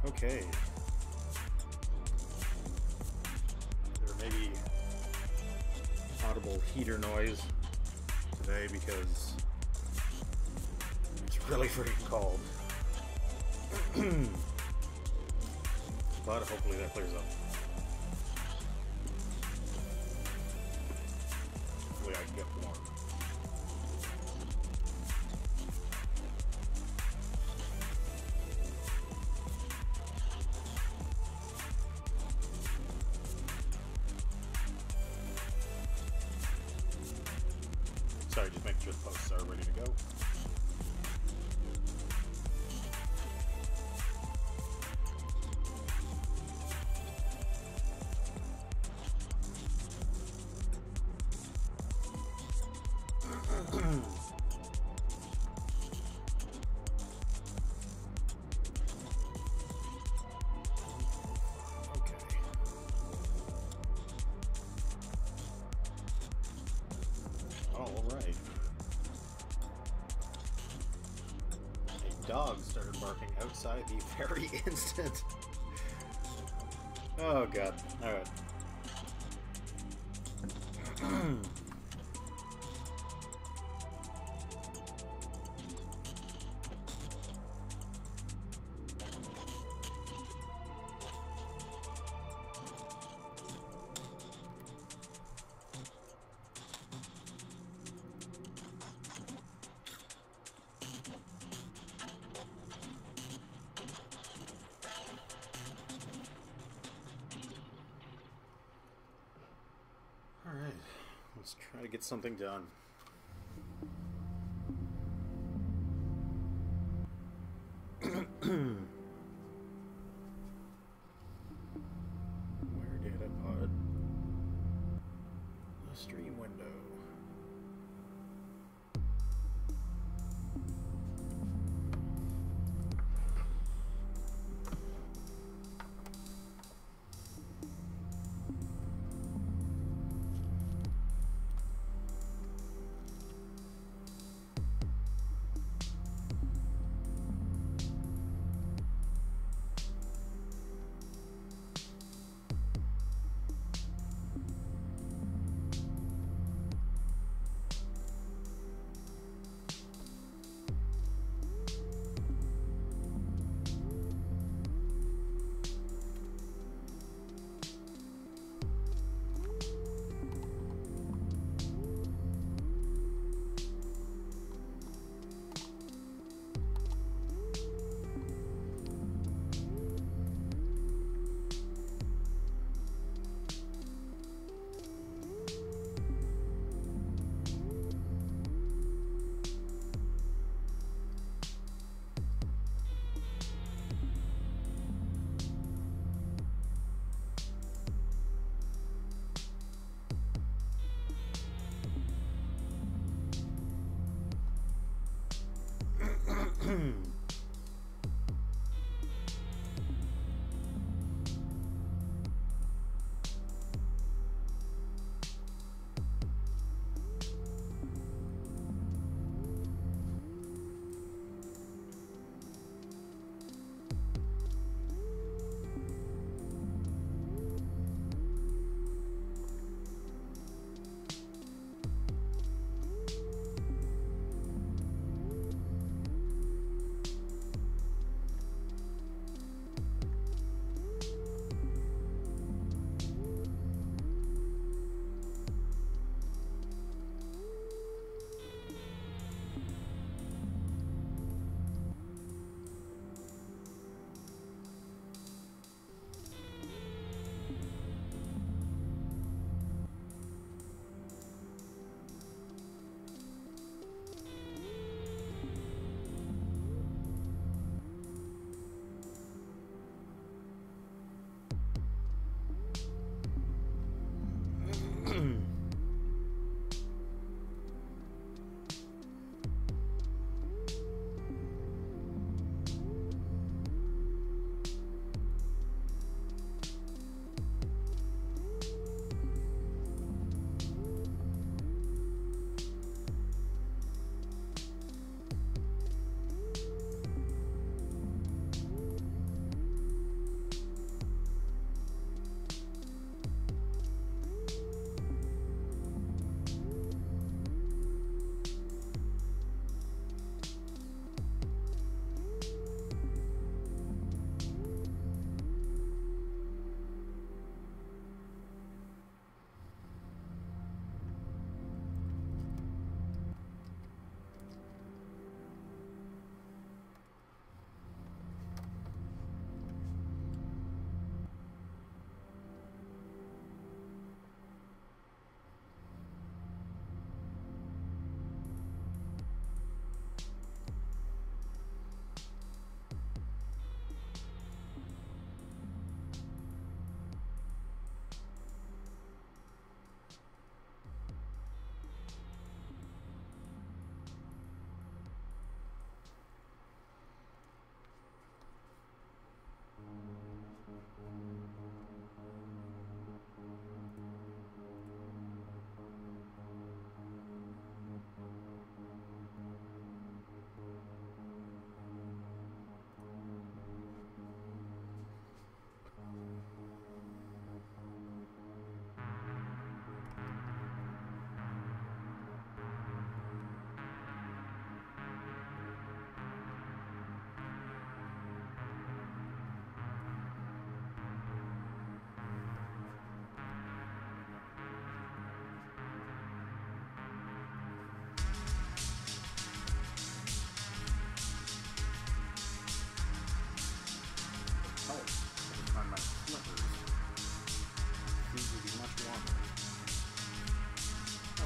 Okay. There may be audible heater noise today because it's really freaking cold. But hopefully that clears up. Hopefully I can get warm. Sorry, just making sure the posts are ready to go. Alright. A dog started barking outside the very instant. Oh god. Alright. Alright, let's try to get something done. Where did I put the stream window?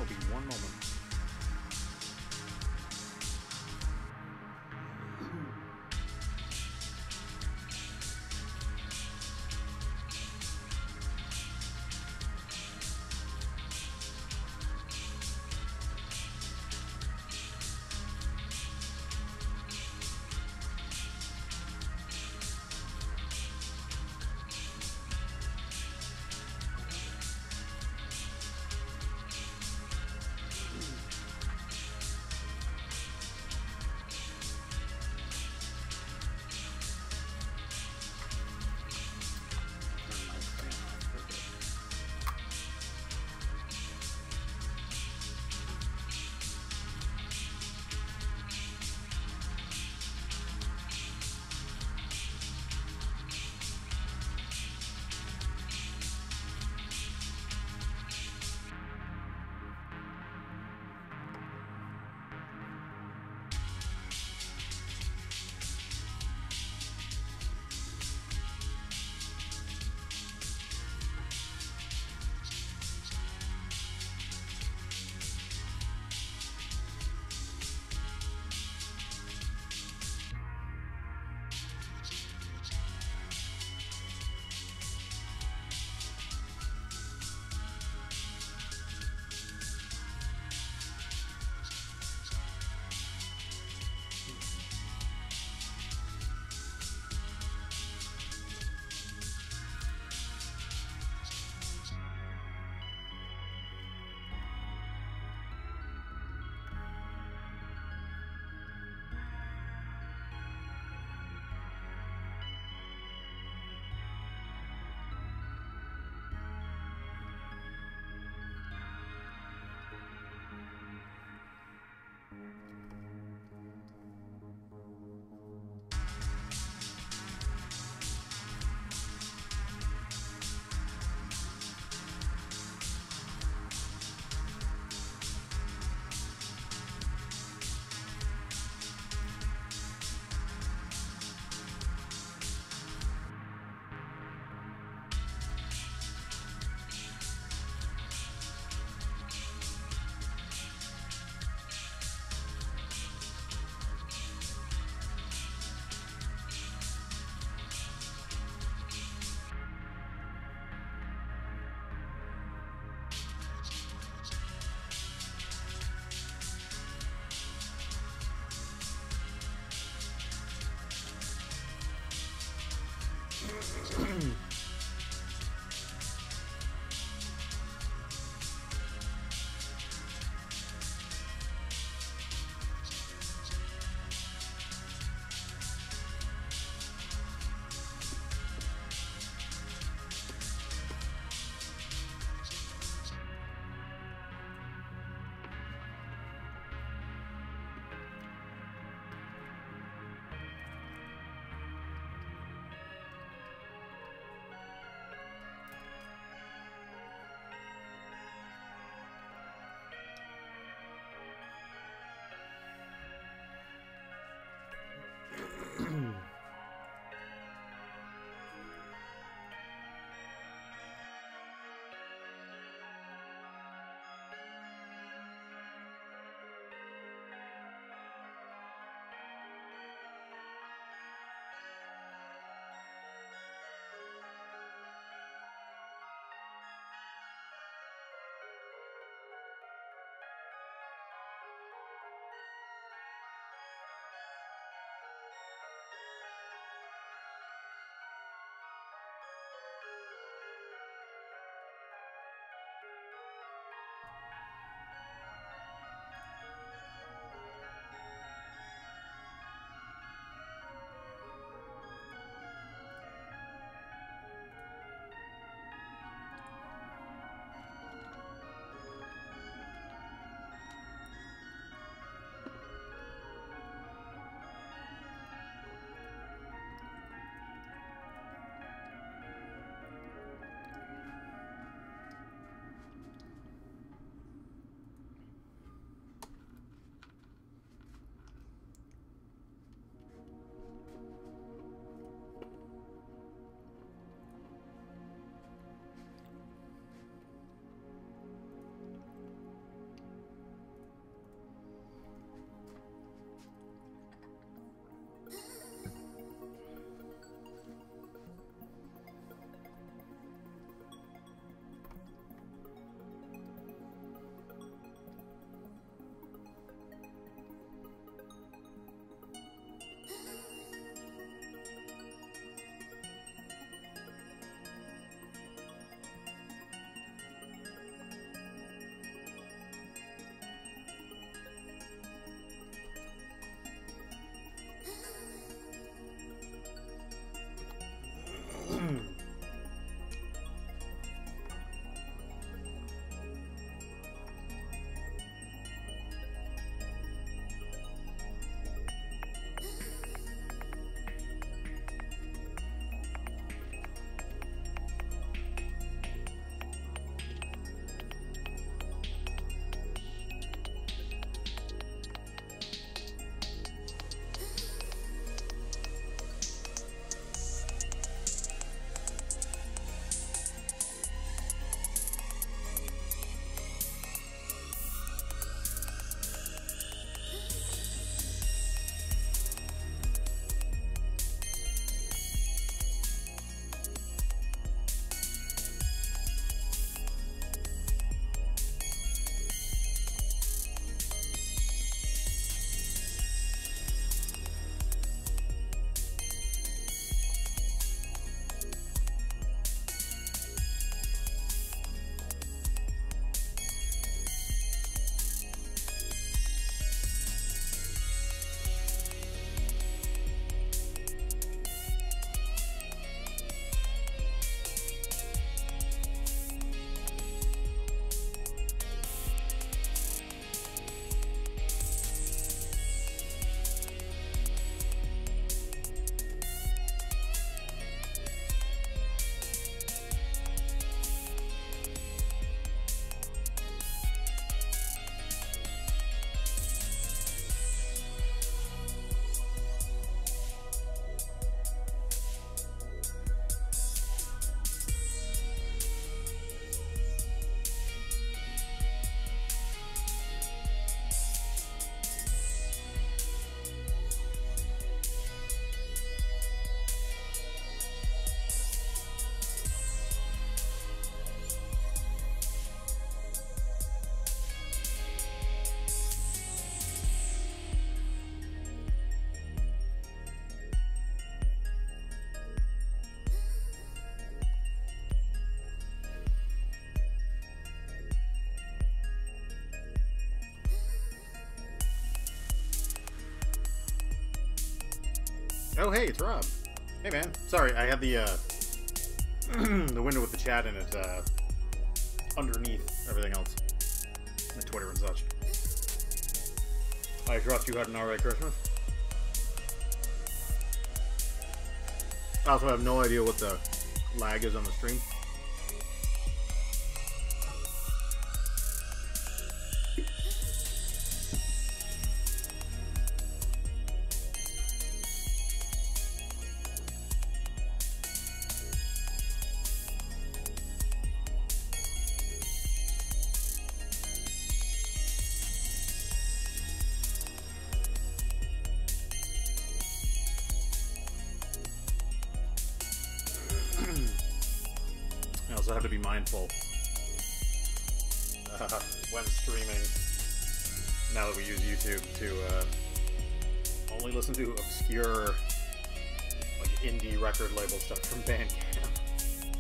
be one moment. Oh, hey, it's Rob. Hey, man. Sorry, I had the the window with the chat in it underneath everything else. The Twitter and such. I trust you had an alright Christmas. I also have no idea what the lag is on the stream. Have to be mindful when streaming, now that we use YouTube, to only listen to obscure, like, indie record label stuff from Bandcamp,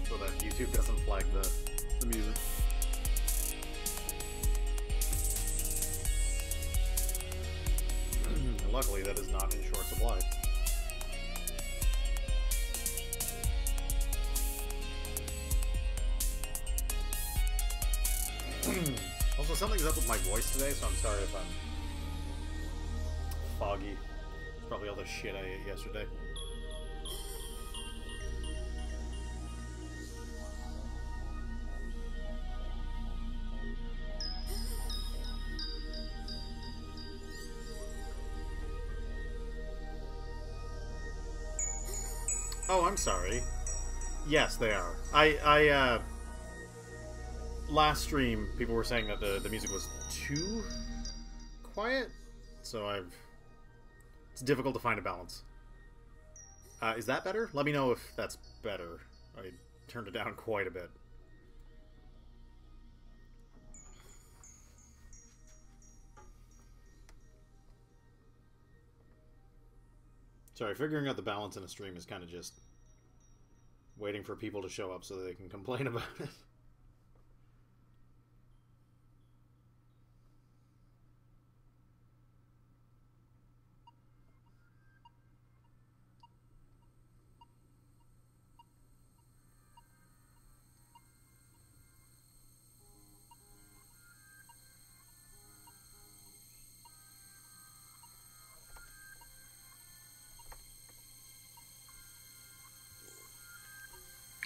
so that YouTube doesn't flag the music. Luckily, that is not in short supply. Also, something's up with my voice today, so I'm sorry if I'm foggy. It's probably all the shit I ate yesterday. Oh, I'm sorry. Yes, they are. Last stream, people were saying that the music was too quiet, so it's difficult to find a balance. Is that better? Let me know if that's better. I turned it down quite a bit. Sorry, figuring out the balance in a stream is kind of just waiting for people to show up so they can complain about it.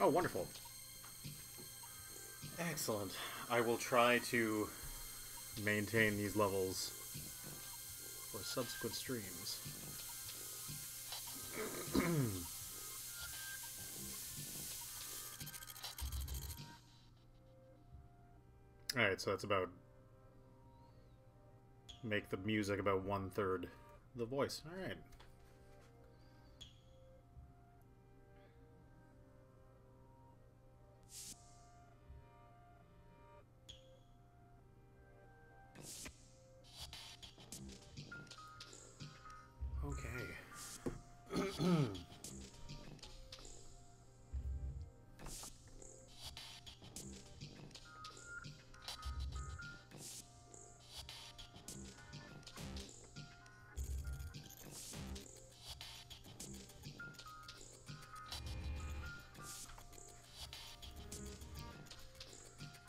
Oh, wonderful. Excellent. I will try to maintain these levels for subsequent streams. Alright, so that's about... make the music about 1/3 the voice. Alright.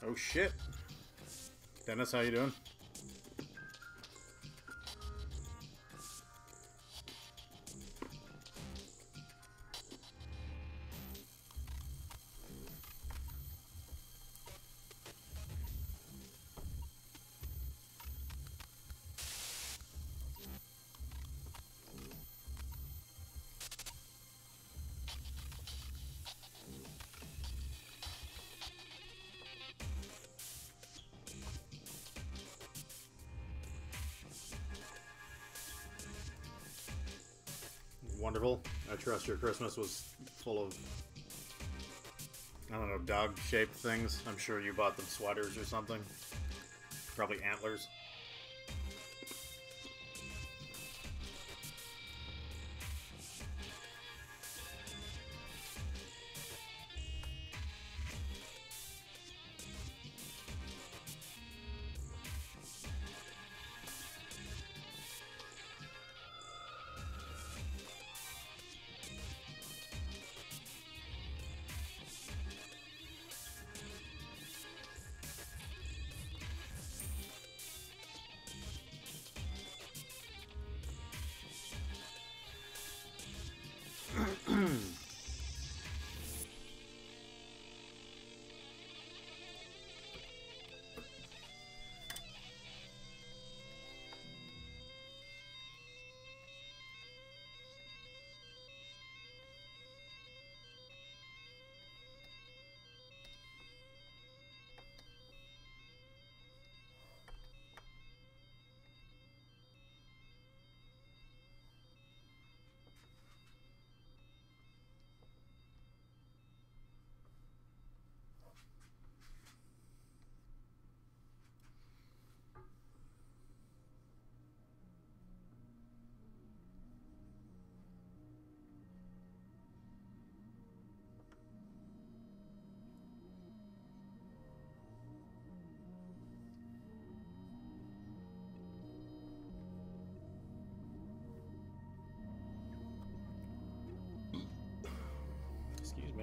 Oh shit. Dennis, how you doing? Wonderful. I trust your Christmas was full of, I don't know, dog-shaped things. I'm sure you bought them sweaters or something. Probably antlers.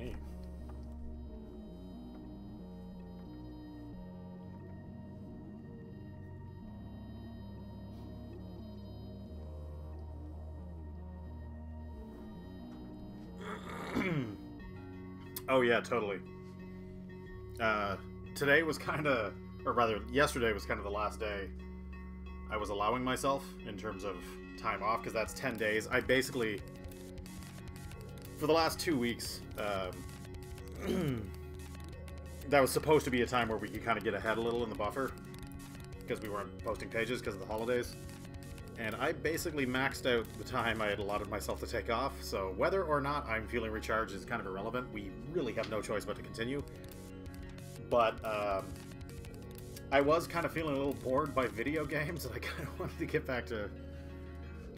me. Oh yeah, totally. Today was kind of, or rather, yesterday was kind of the last day I was allowing myself in terms of time off, because that's 10 days. I basically, for the last 2 weeks, that was supposed to be a time where we could kind of get ahead a little in the buffer, because we weren't posting pages because of the holidays. And I basically maxed out the time I had allotted myself to take off, so whether or not I'm feeling recharged is kind of irrelevant. We really have no choice but to continue. But, I was kind of feeling a little bored by video games, and I kind of wanted to get back to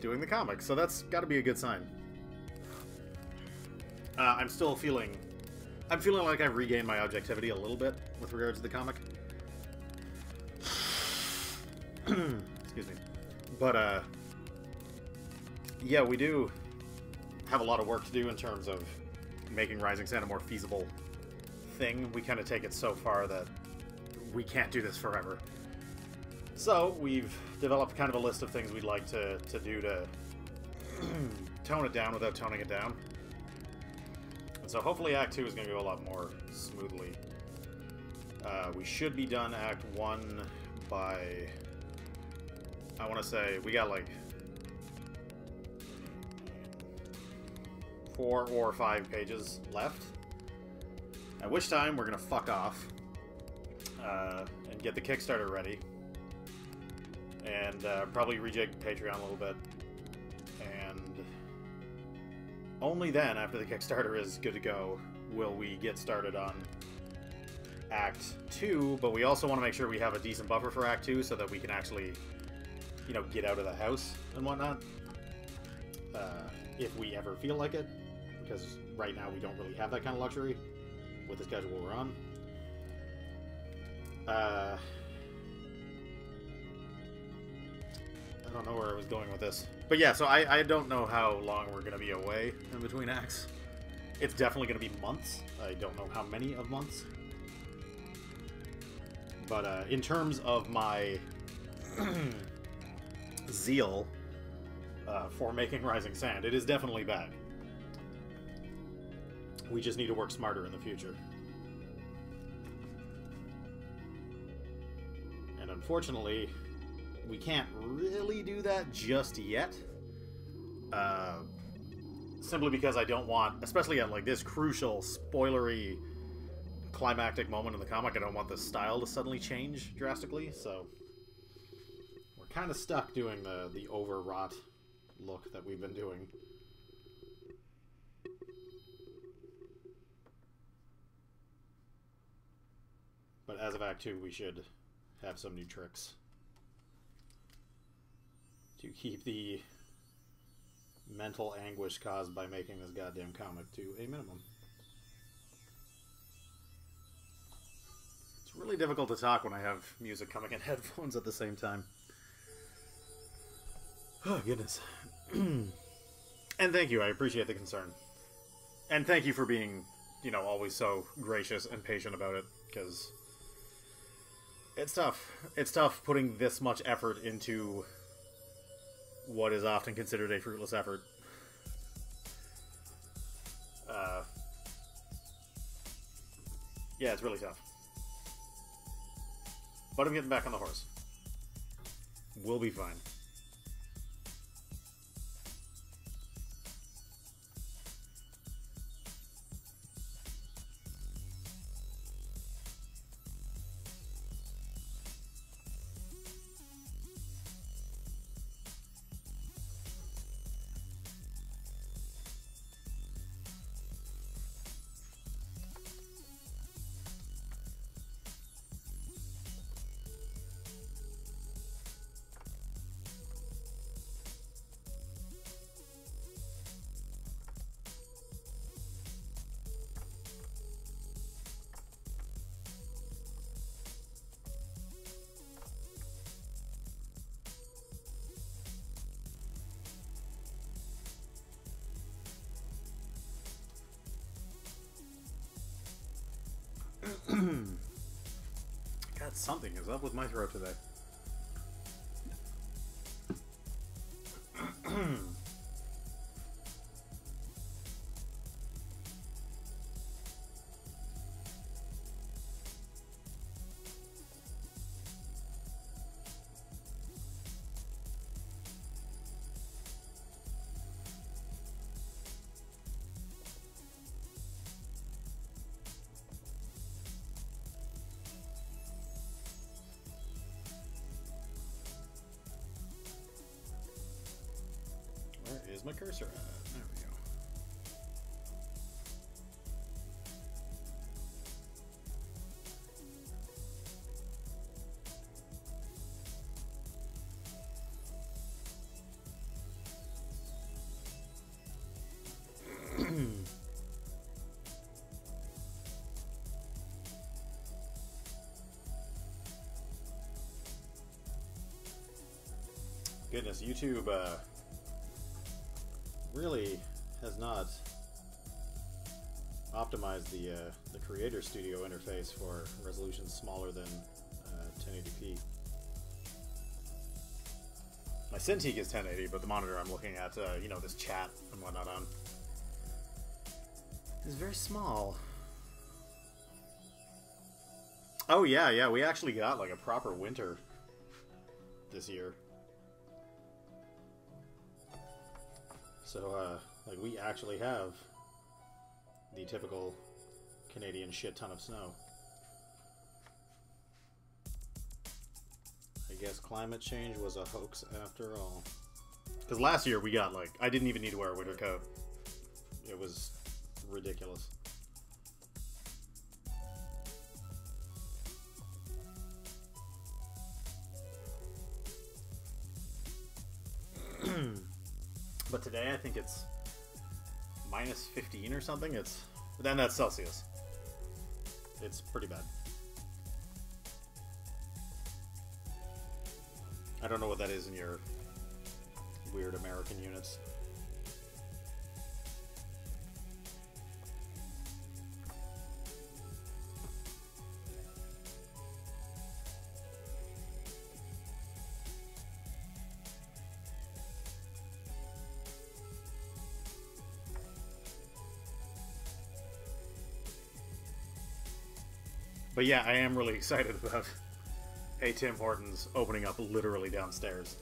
doing the comics, so that's got to be a good sign. I'm feeling like I've regained my objectivity a little bit with regards to the comic. Excuse me. But, yeah, we do have a lot of work to do in terms of making Rising Sand a more feasible thing. We kind of take it so far that we can't do this forever. So, we've developed kind of a list of things we'd like to do to tone it down without toning it down. And so hopefully Act 2 is going to go a lot more smoothly. We should be done Act 1 by... I want to say we got like 4 or 5 pages left. At which time we're going to fuck off and get the Kickstarter ready. And probably rejig Patreon a little bit. And only then, after the Kickstarter is good to go, will we get started on Act 2. But we also want to make sure we have a decent buffer for Act 2 so that we can actually, you know, get out of the house and whatnot. If we ever feel like it. Because right now we don't really have that kind of luxury with the schedule we're on. I don't know where I was going with this. But yeah, so I don't know how long we're going to be away in between acts. It's definitely going to be months. I don't know how many of months. But in terms of my zeal for making Rising Sand, it is definitely back. We just need to work smarter in the future. And unfortunately, we can't really do that just yet. Simply because I don't want, especially at like this crucial, spoilery, climactic moment in the comic, I don't want the style to suddenly change drastically, so we're kind of stuck doing the overwrought look that we've been doing. But as of Act 2, we should have some new tricks to keep the mental anguish caused by making this goddamn comic to a minimum. It's really difficult to talk when I have music coming in headphones at the same time. Oh, goodness. And thank you, I appreciate the concern. And thank you for being, you know, always so gracious and patient about it, because it's tough. It's tough putting this much effort into what is often considered a fruitless effort. Yeah, it's really tough. But I'm getting back on the horse. We'll be fine. Something is up with my throat today. Where is my cursor at? There we go. Goodness, YouTube really has not optimized the Creator Studio interface for resolutions smaller than 1080p. My Cintiq is 1080, but the monitor I'm looking at, you know, this chat and whatnot on, is very small. Oh yeah, we actually got like a proper winter this year. So, like, we actually have the typical Canadian shit ton of snow. I guess climate change was a hoax after all. Because last year we got, like, I didn't even need to wear a winter coat. It was ridiculous. But today I think it's minus 15 or something. Then that's Celsius. It's pretty bad. I don't know what that is in your weird American units. But yeah, I am really excited about a Tim Hortons opening up literally downstairs.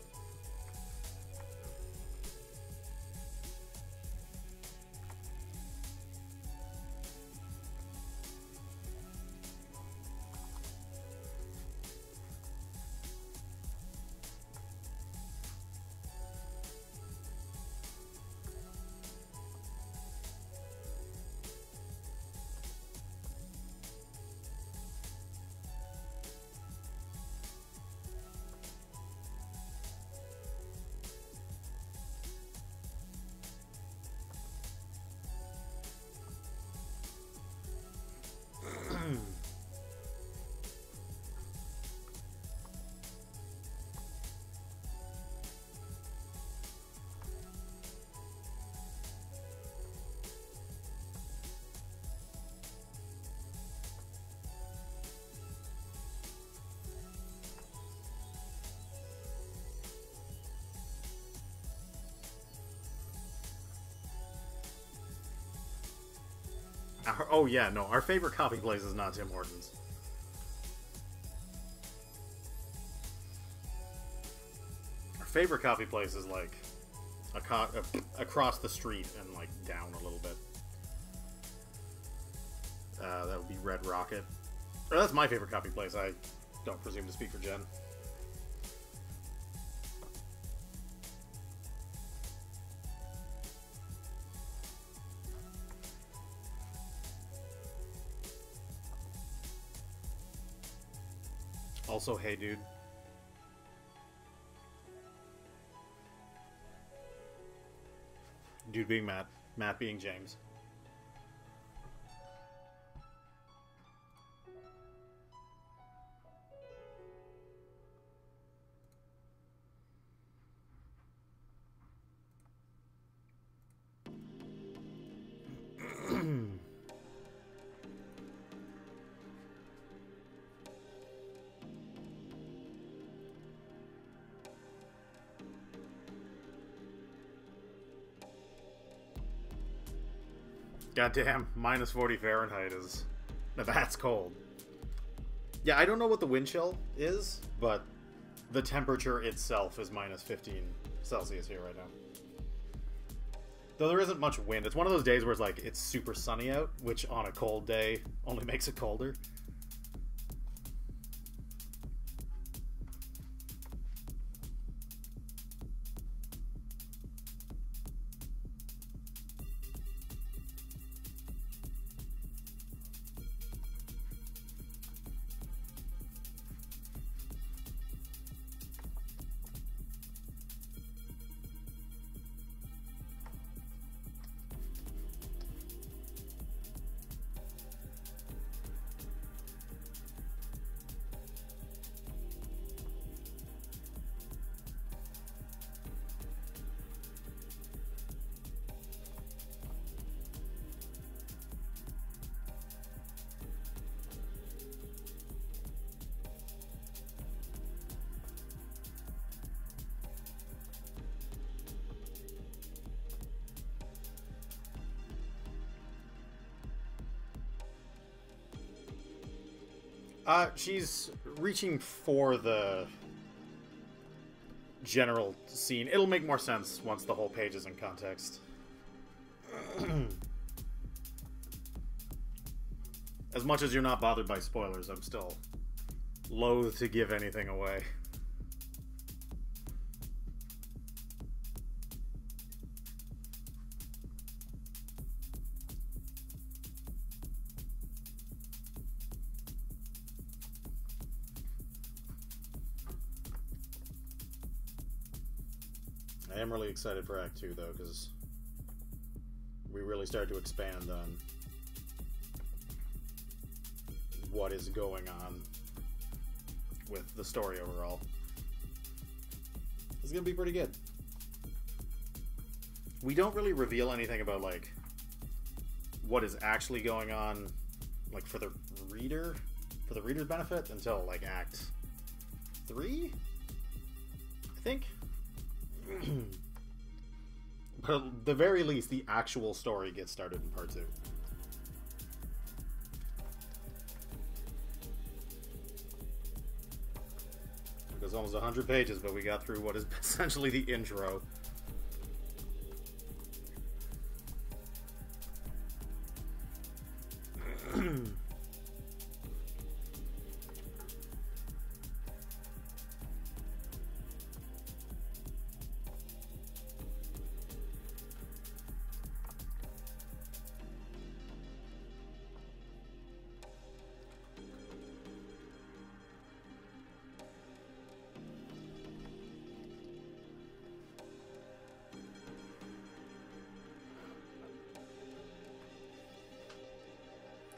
Oh yeah, no, our favorite coffee place is not Tim Hortons. Our favorite coffee place is like across the street and like down a little bit. That would be Red Rocket. Or that's my favorite coffee place. I don't presume to speak for Jen. Also, hey dude. Dude being Matt. Matt being James. Goddamn, minus 40 Fahrenheit is... Now that's cold. Yeah, I don't know what the wind chill is, but the temperature itself is minus 15 Celsius here right now. Though there isn't much wind. It's one of those days where it's like, it's super sunny out, which on a cold day only makes it colder. She's reaching for the general scene. It'll make more sense once the whole page is in context. As much as you're not bothered by spoilers, I'm still loath to give anything away. I am really excited for Act 2, though, because we really start to expand on what is going on with the story overall. It's gonna be pretty good. We don't really reveal anything about, like, what is actually going on, like, for the reader's benefit until, like, Act 3? I think? But at the very least, the actual story gets started in Part 2. It goes almost 100 pages, but we got through what is essentially the intro.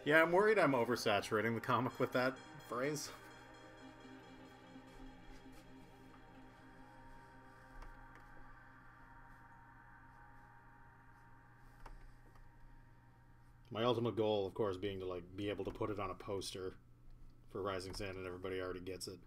Yeah, I'm worried I'm oversaturating the comic with that phrase. My ultimate goal, of course, being to, like, be able to put it on a poster for Rising Sun and everybody already gets it.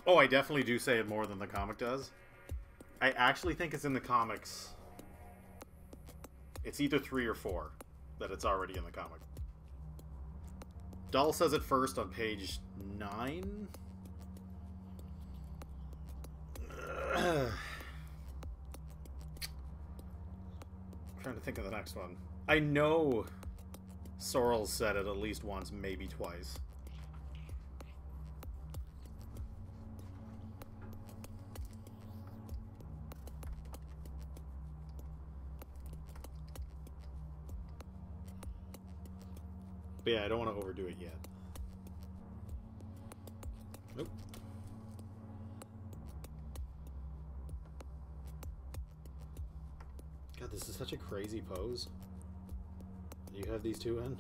Oh, I definitely do say it more than the comic does. I actually think it's in the comics. It's either 3 or 4 that it's already in the comic. Dahl says it first on page 9. Trying to think of the next one. I know Sorrell said it at least once, maybe twice. But yeah, I don't want to overdo it yet. Nope. God, this is such a crazy pose. You have these two in?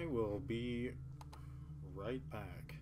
I will be right back.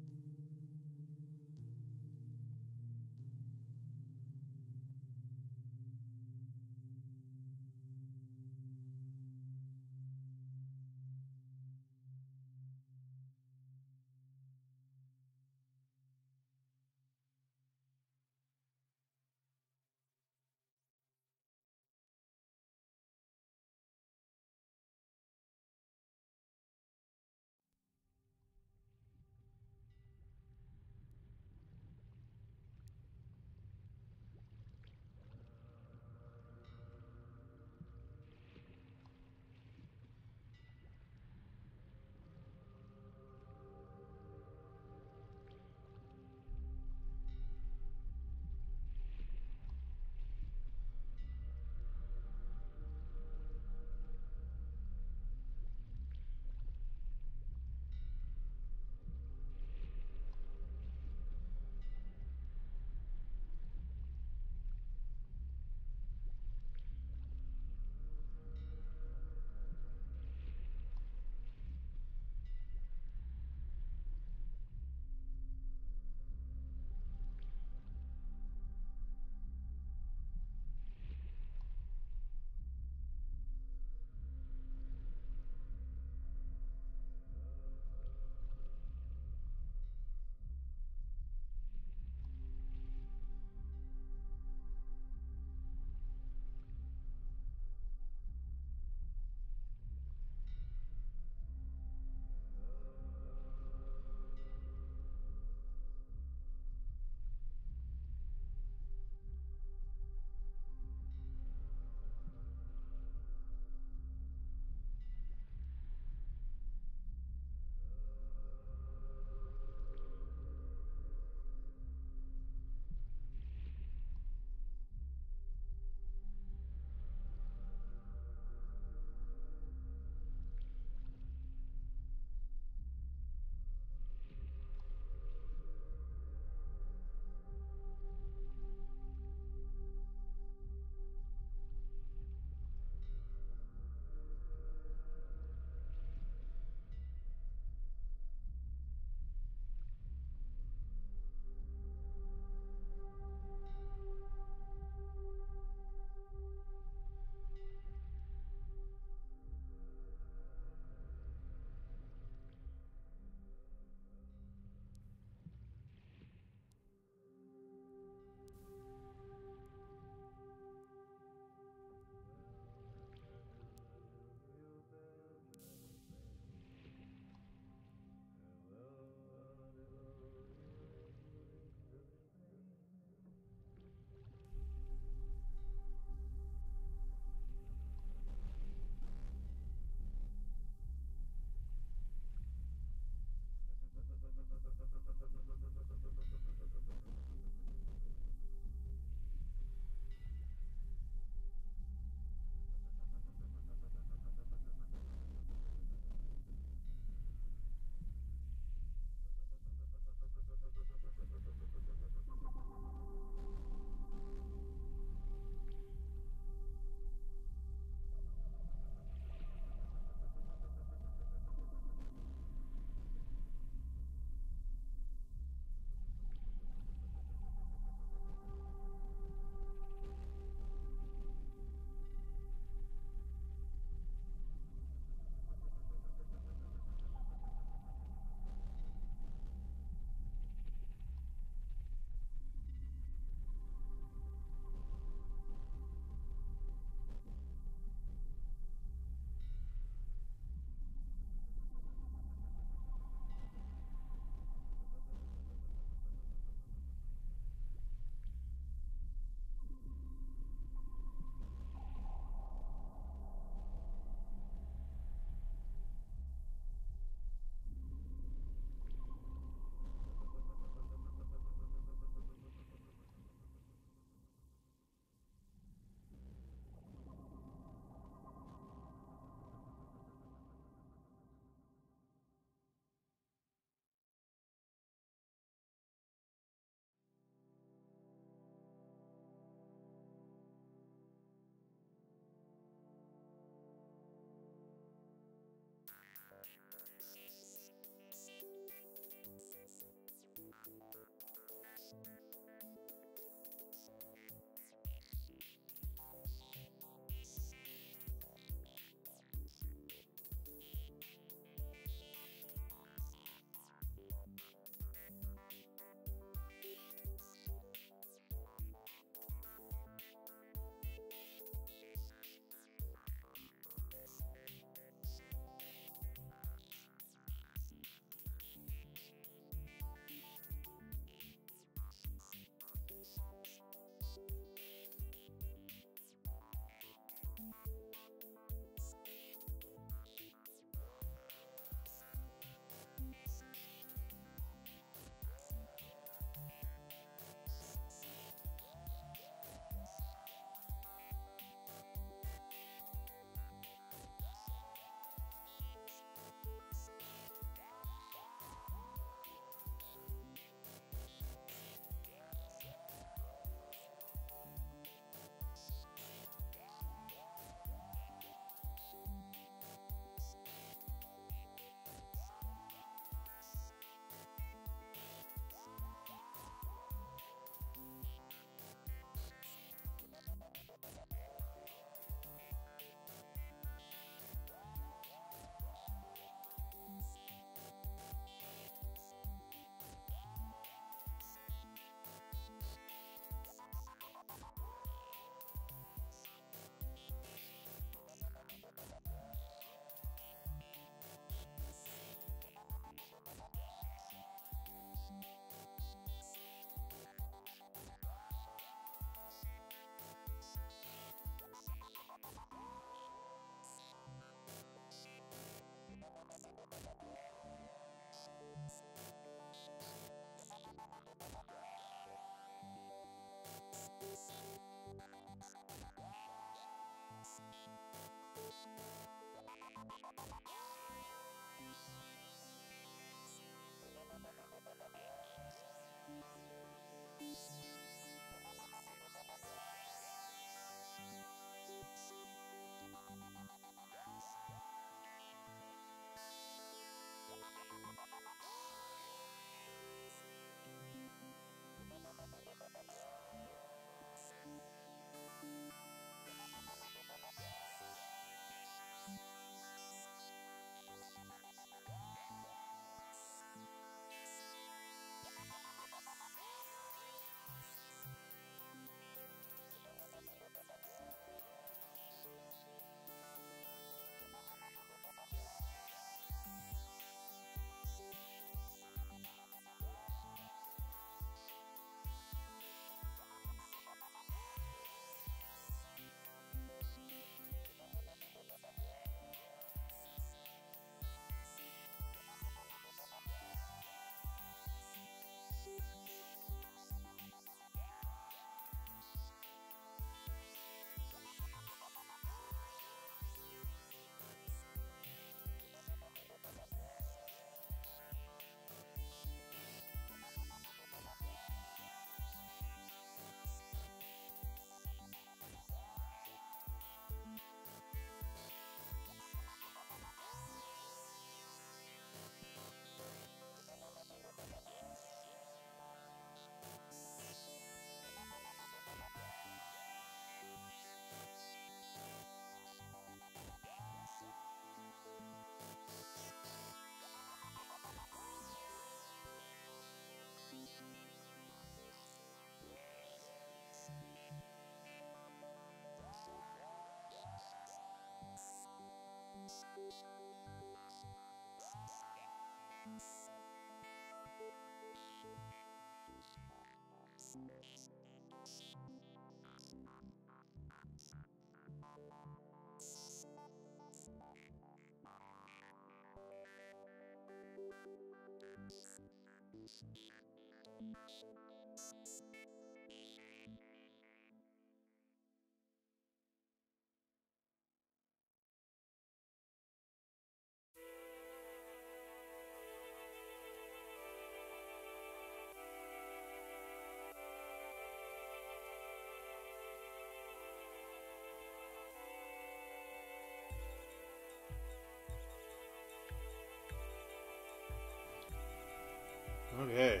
Okay.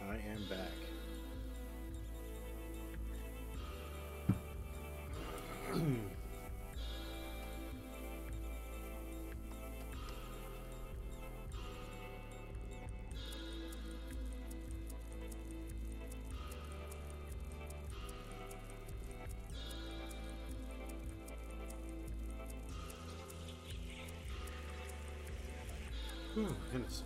I am back. Oh, goodness.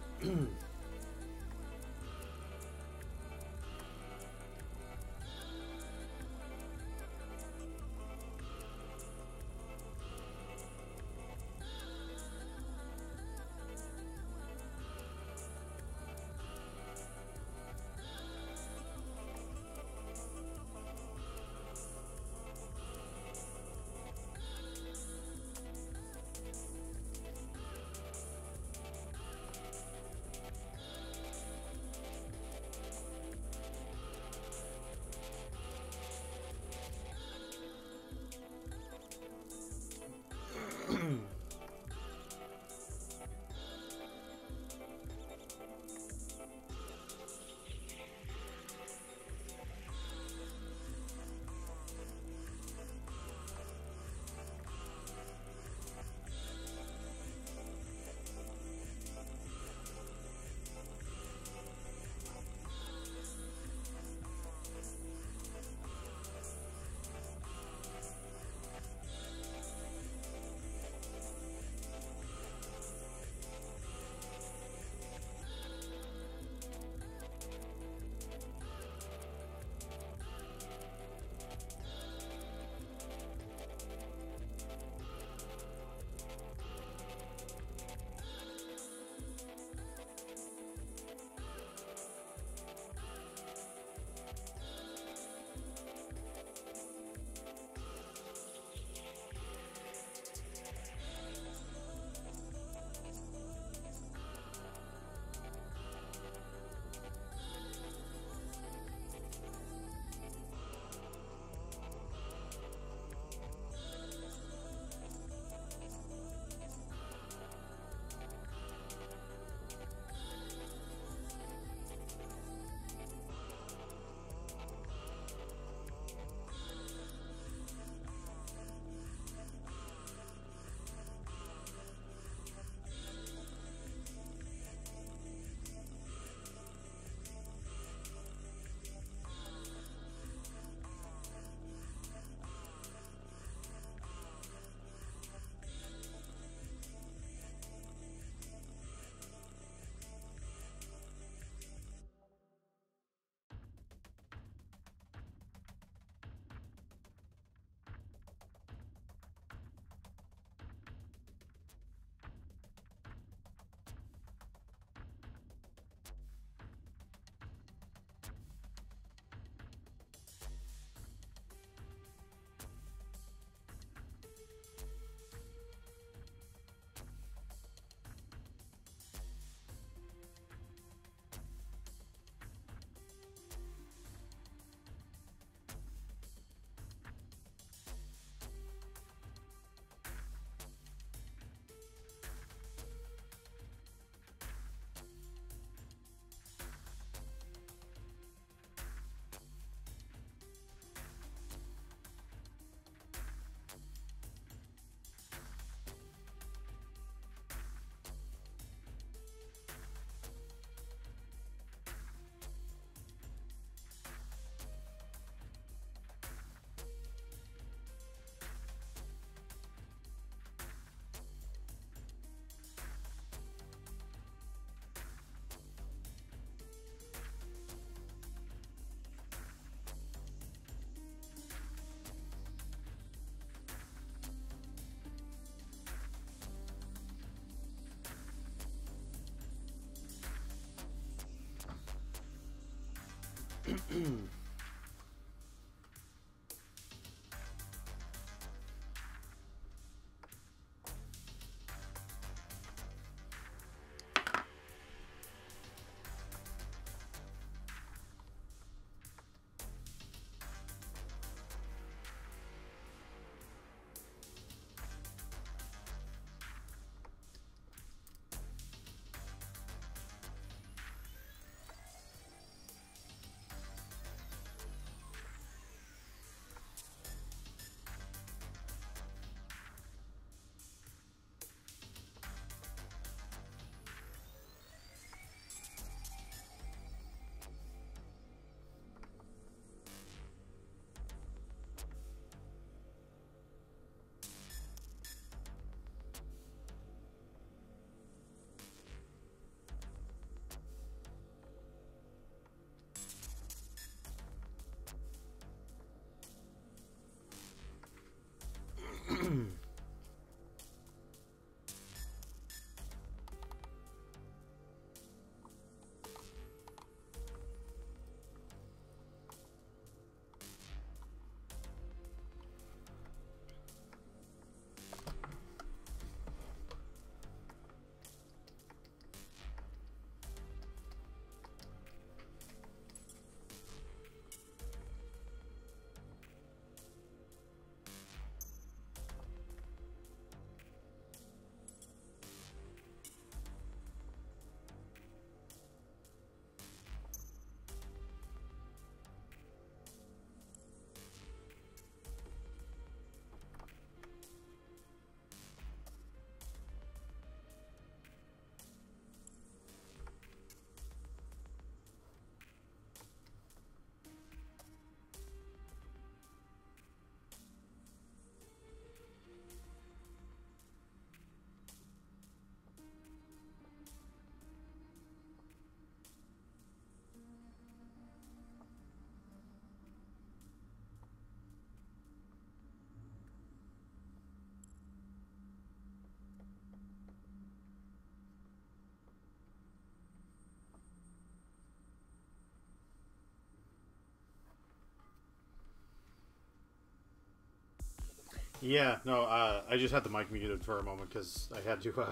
Yeah, no, I just had the mic muted for a moment because I had to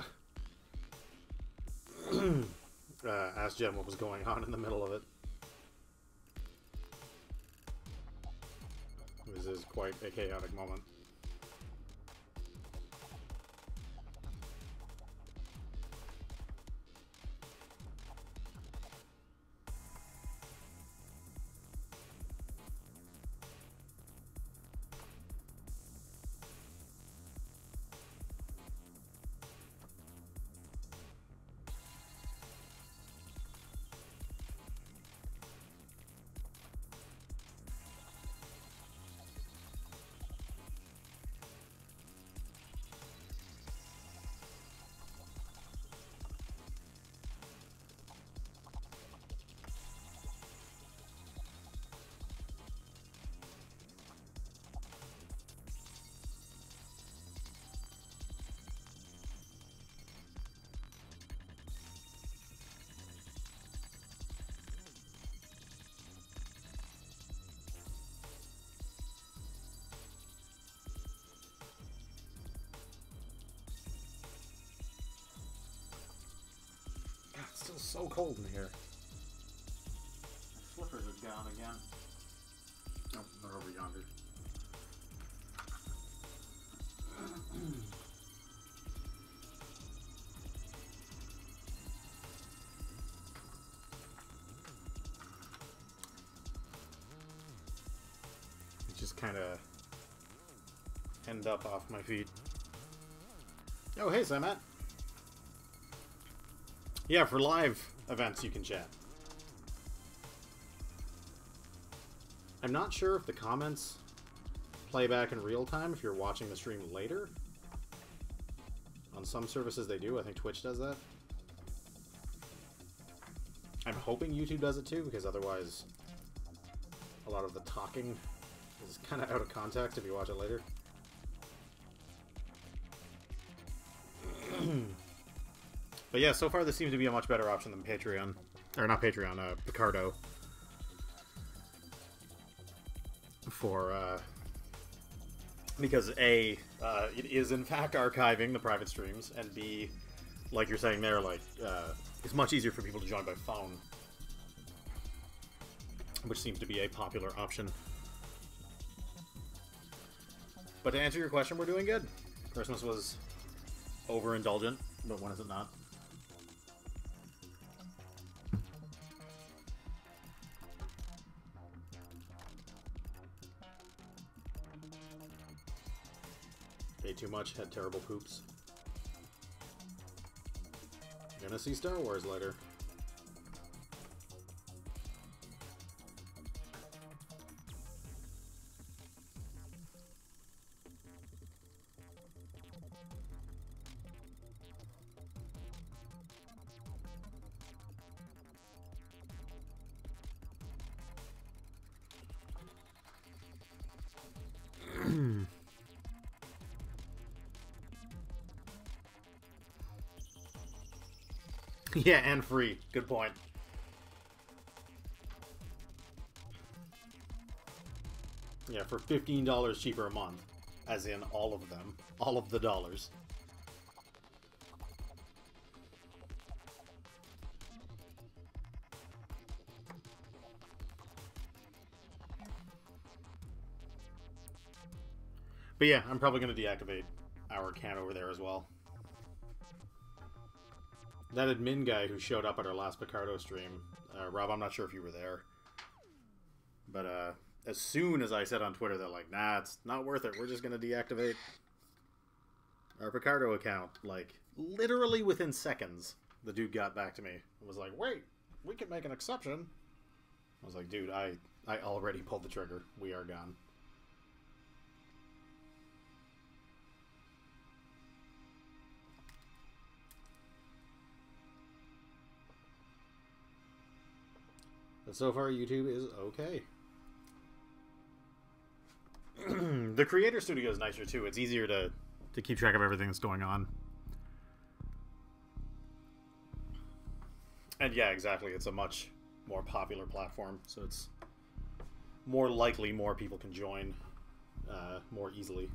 ask Jen what was going on in the middle of it. This is quite a chaotic moment. It's still so cold in here. My flippers are gone again. Oh, they're over yonder. Just kind of end up off my feet. Oh, hey, Samat. Yeah, for live events you can chat. I'm not sure if the comments play back in real time if you're watching the stream later. On some services they do. I think Twitch does that. I'm hoping YouTube does it too, because otherwise a lot of the talking is kind of out of context if you watch it later. But yeah, so far this seems to be a much better option than Patreon. Or not Patreon, Picardo. For, because A, it is in fact archiving the private streams, and B, like you're saying there, like, it's much easier for people to join by phone. Which seems to be a popular option. But to answer your question, we're doing good. Christmas was overindulgent, but when is it not? Ate too much, had terrible poops. Gonna see Star Wars later. Yeah, and free. Good point. Yeah, for $15 cheaper a month. As in all of them. All of the dollars. But yeah, I'm probably going to deactivate our account over there as well. That admin guy who showed up at our last Picardo stream, Rob, I'm not sure if you were there, but as soon as I said on Twitter that, like, nah, it's not worth it, we're just going to deactivate our Picardo account, like, literally within seconds, the dude got back to me and was like, wait, we can make an exception. I was like, dude, I already pulled the trigger. We are gone. But so far, YouTube is okay. The Creator Studio is nicer, too. It's easier to keep track of everything that's going on. And yeah, exactly. It's a much more popular platform, so it's more likely more people can join more easily.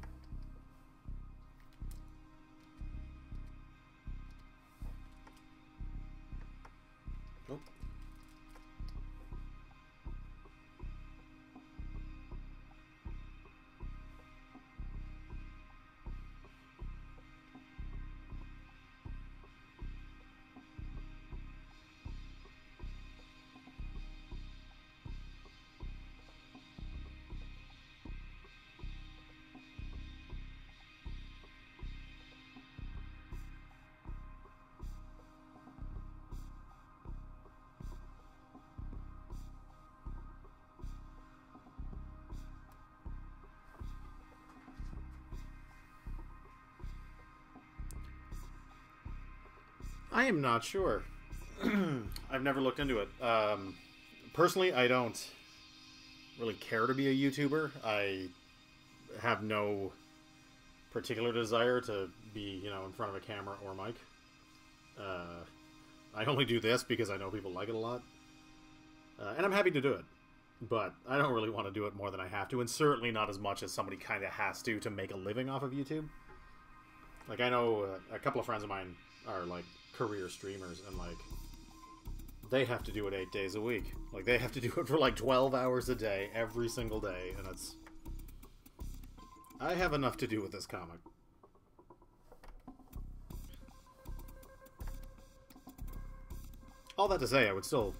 I am not sure. I've never looked into it. Personally, I don't really care to be a YouTuber. I have no particular desire to be, in front of a camera or mic. I only do this because I know people like it a lot. And I'm happy to do it. But I don't really want to do it more than I have to, and certainly not as much as somebody kind of has to make a living off of YouTube. Like, I know a couple of friends of mine are, like, career streamers, and, like, they have to do it 8 days a week. Like, they have to do it for, like, 12 hours a day, every single day, and it's... I have enough to do with this comic. All that to say, I would still...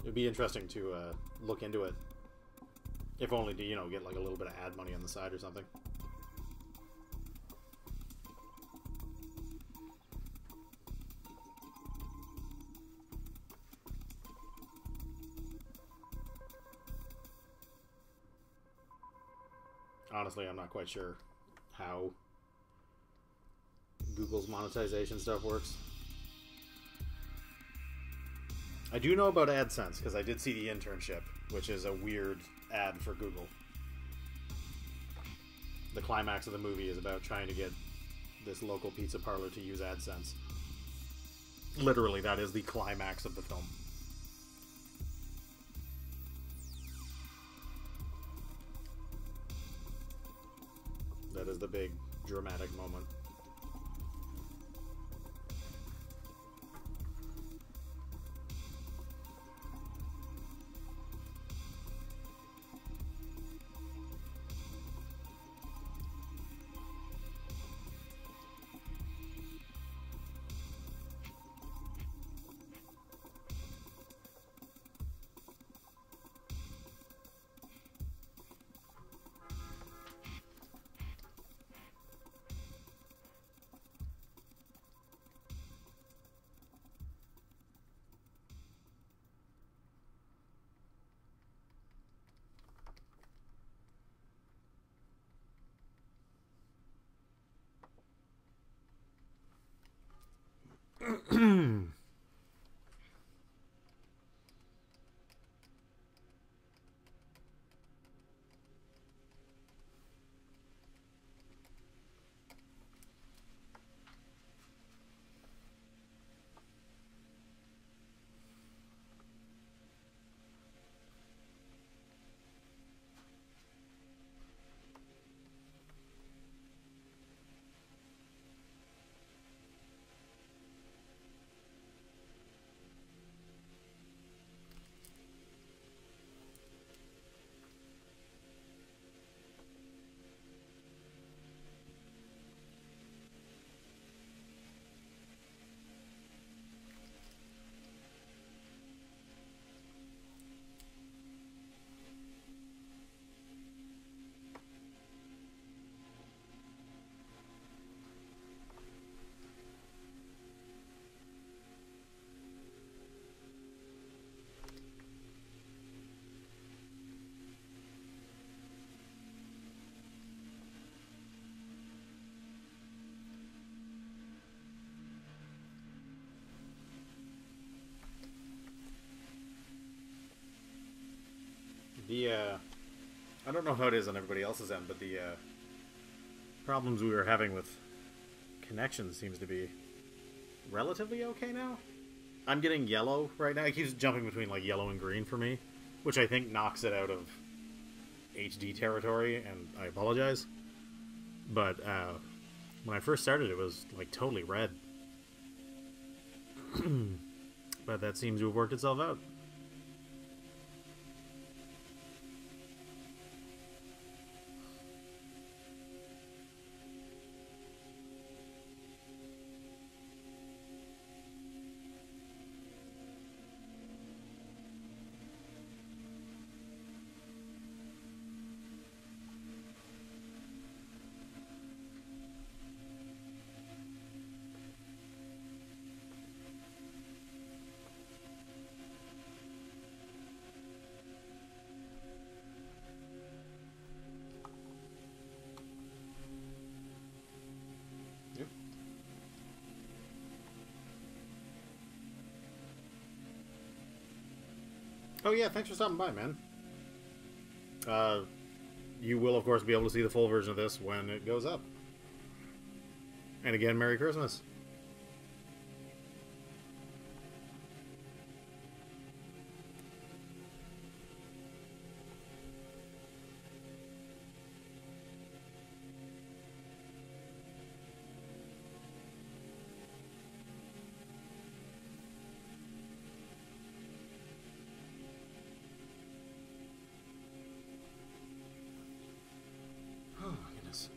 it'd be interesting to look into it. If only to, get like a little bit of ad money on the side or something. Honestly, I'm not quite sure how Google's monetization stuff works. I do know about AdSense, because I did see The Internship, which is a weird ad for Google. The climax of the movie is about trying to get this local pizza parlor to use AdSense. Literally, that is the climax of the film. That is the big, dramatic moment. The, I don't know how it is on everybody else's end, but the, problems we were having with connection seems to be relatively okay now. I'm getting yellow right now. It keeps jumping between, like, yellow and green for me, which I think knocks it out of HD territory, and I apologize. But, when I first started, it was, like, totally red. But that seems to have worked itself out. Oh yeah, thanks for stopping by, man. Uh, you will, of course, be able to see the full version of this when it goes up. And again, Merry Christmas. Oh my goodness.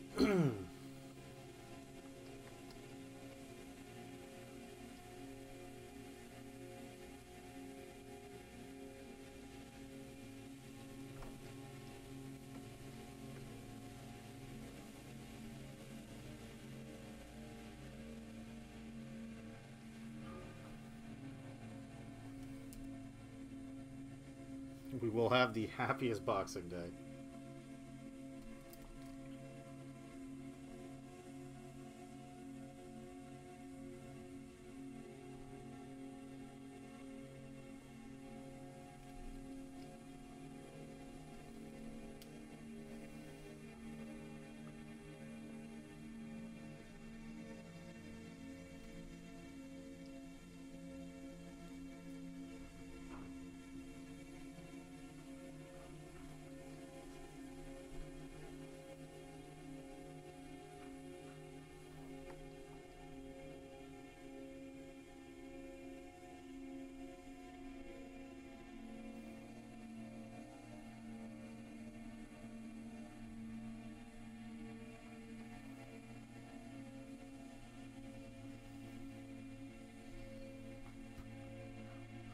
We will have the happiest Boxing Day.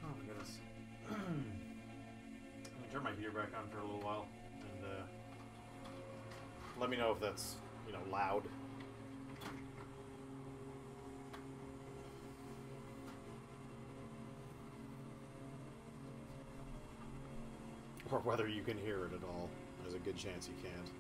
Oh my goodness. I'm gonna turn my heater back on for a little while, and let me know if that's, loud. Or whether you can hear it at all. There's a good chance you can't.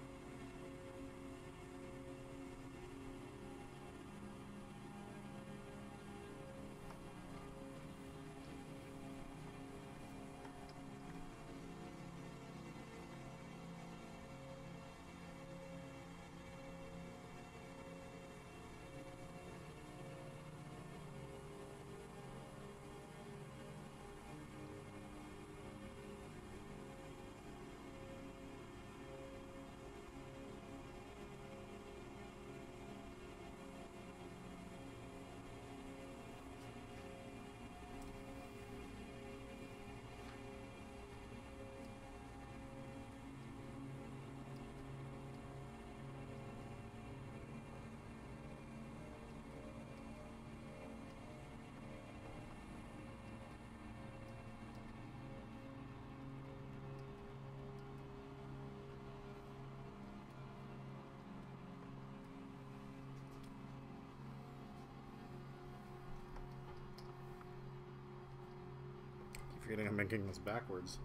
Keep forgetting I'm making this backwards.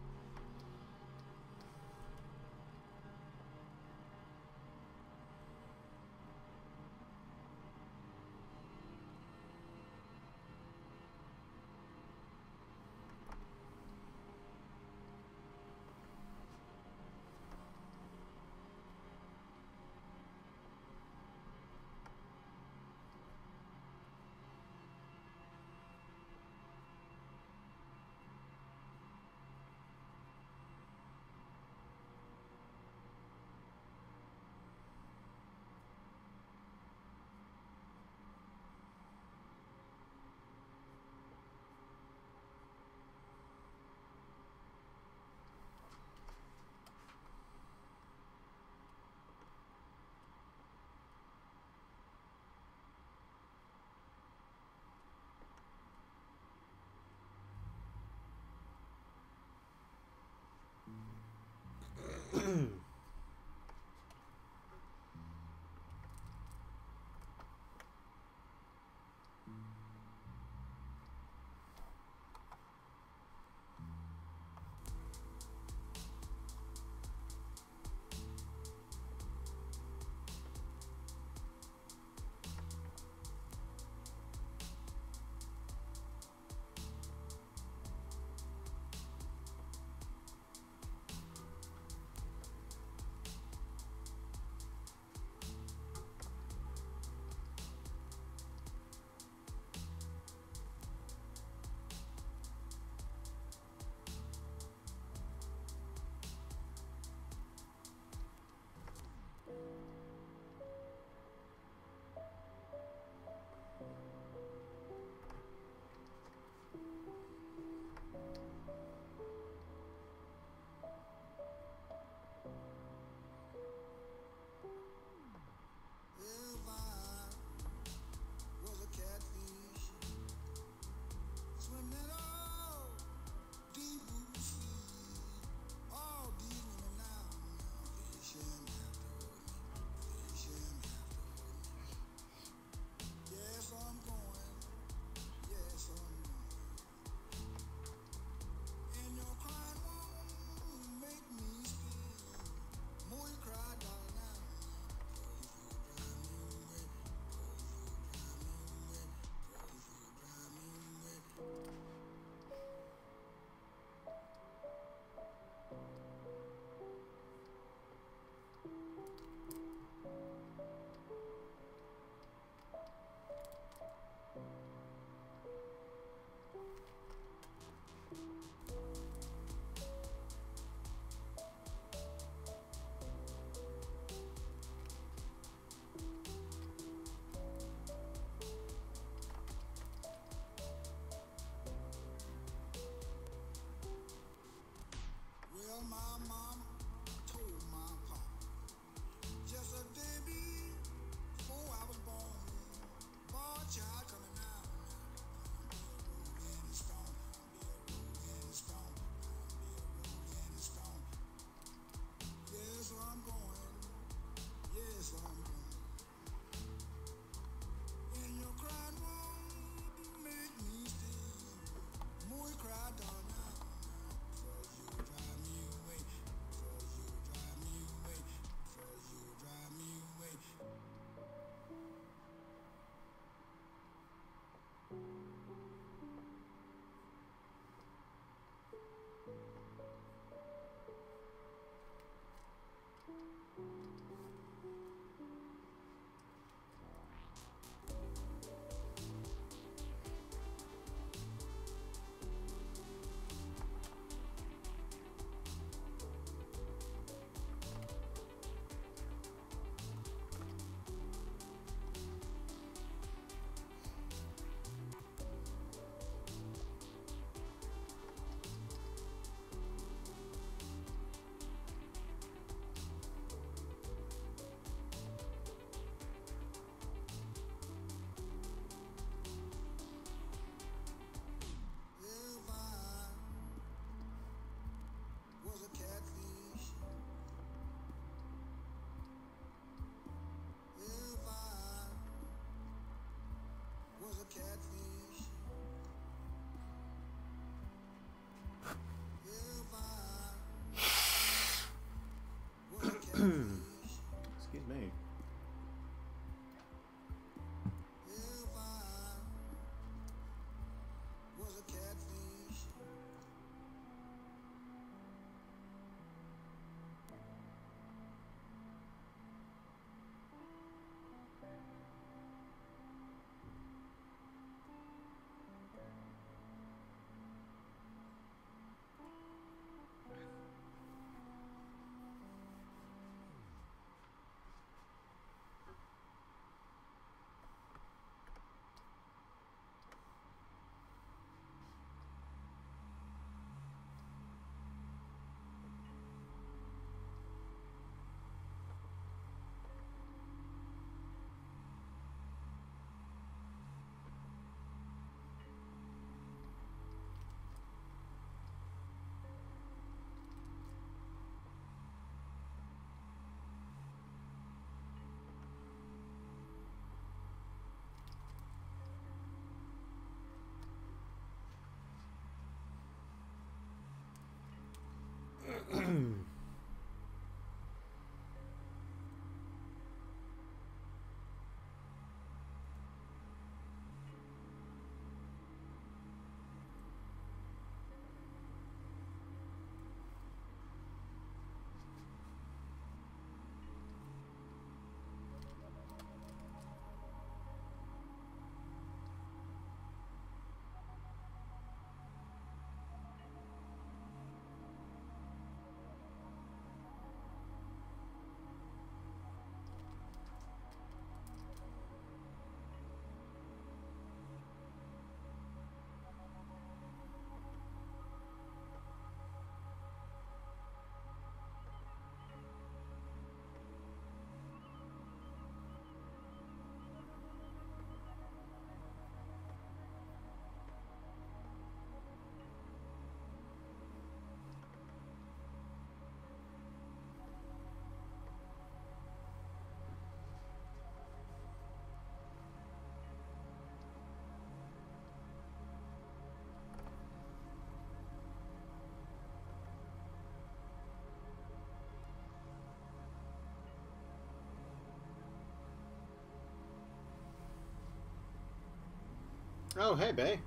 Oh, hey, Bay.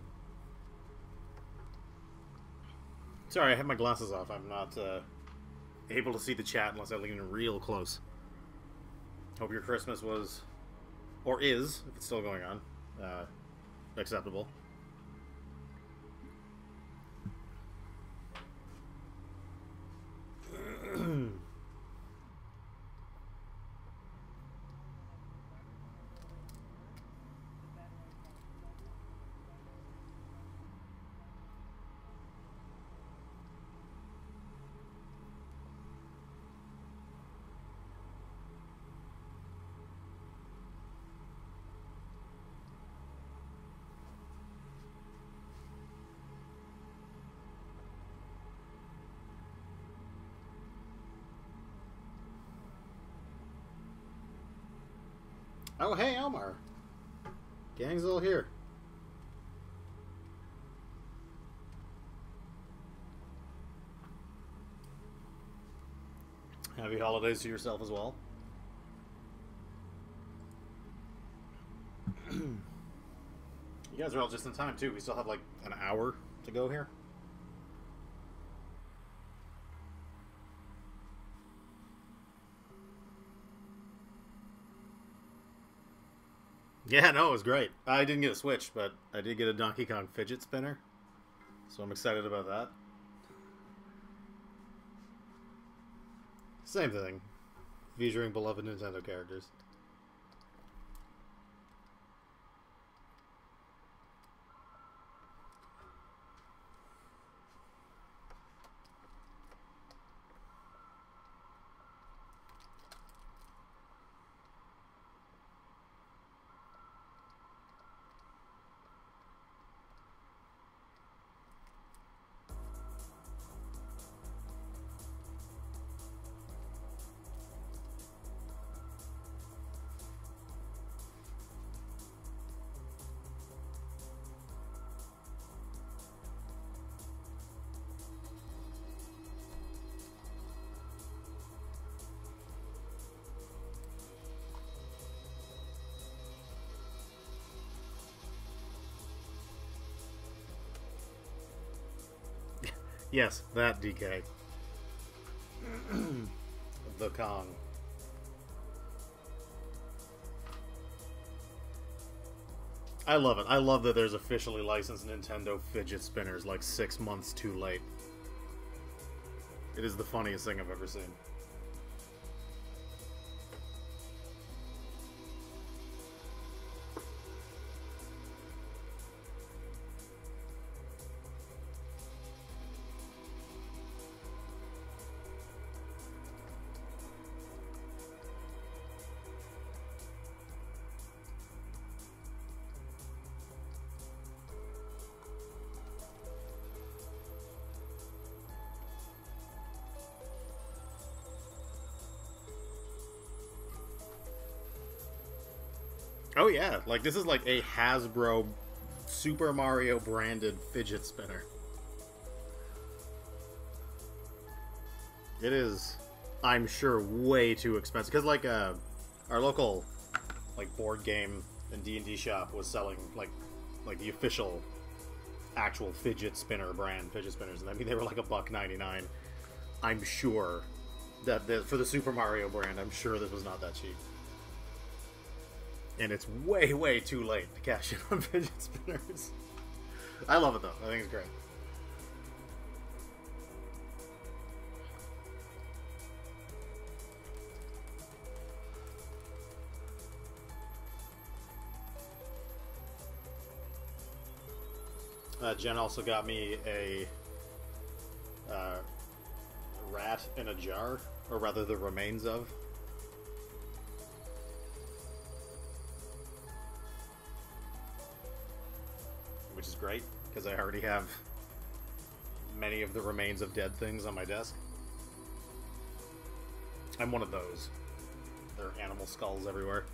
Sorry, I have my glasses off. I'm not able to see the chat unless I lean in real close. Hope your Christmas was, or is, if it's still going on, acceptable. Oh, hey, Elmar. Gang's all here. Happy holidays to yourself as well. You guys are all just in time, too. We still have, like, an hour to go here. Yeah, no, it was great. I didn't get a Switch, but I did get a Donkey Kong fidget spinner. So I'm excited about that. Same thing. Featuring beloved Nintendo characters. Yes, that DK. The Kong. I love it. I love that there's officially licensed Nintendo fidget spinners like 6 months too late. It is the funniest thing I've ever seen. Oh yeah, like this is like a Hasbro Super Mario branded fidget spinner. It is, I'm sure, way too expensive because like our local like board game and D&D shop was selling like the official actual fidget spinner brand fidget spinners, and I mean they were like $1.99. I'm sure that for the Super Mario brand, I'm sure this was not that cheap. And it's way, way too late to cash in on fidget spinners. I love it though. I think it's great. Jen also got me a rat in a jar, or rather the remains of. Which is great, because I already have many of the remains of dead things on my desk. I'm one of those. There are animal skulls everywhere.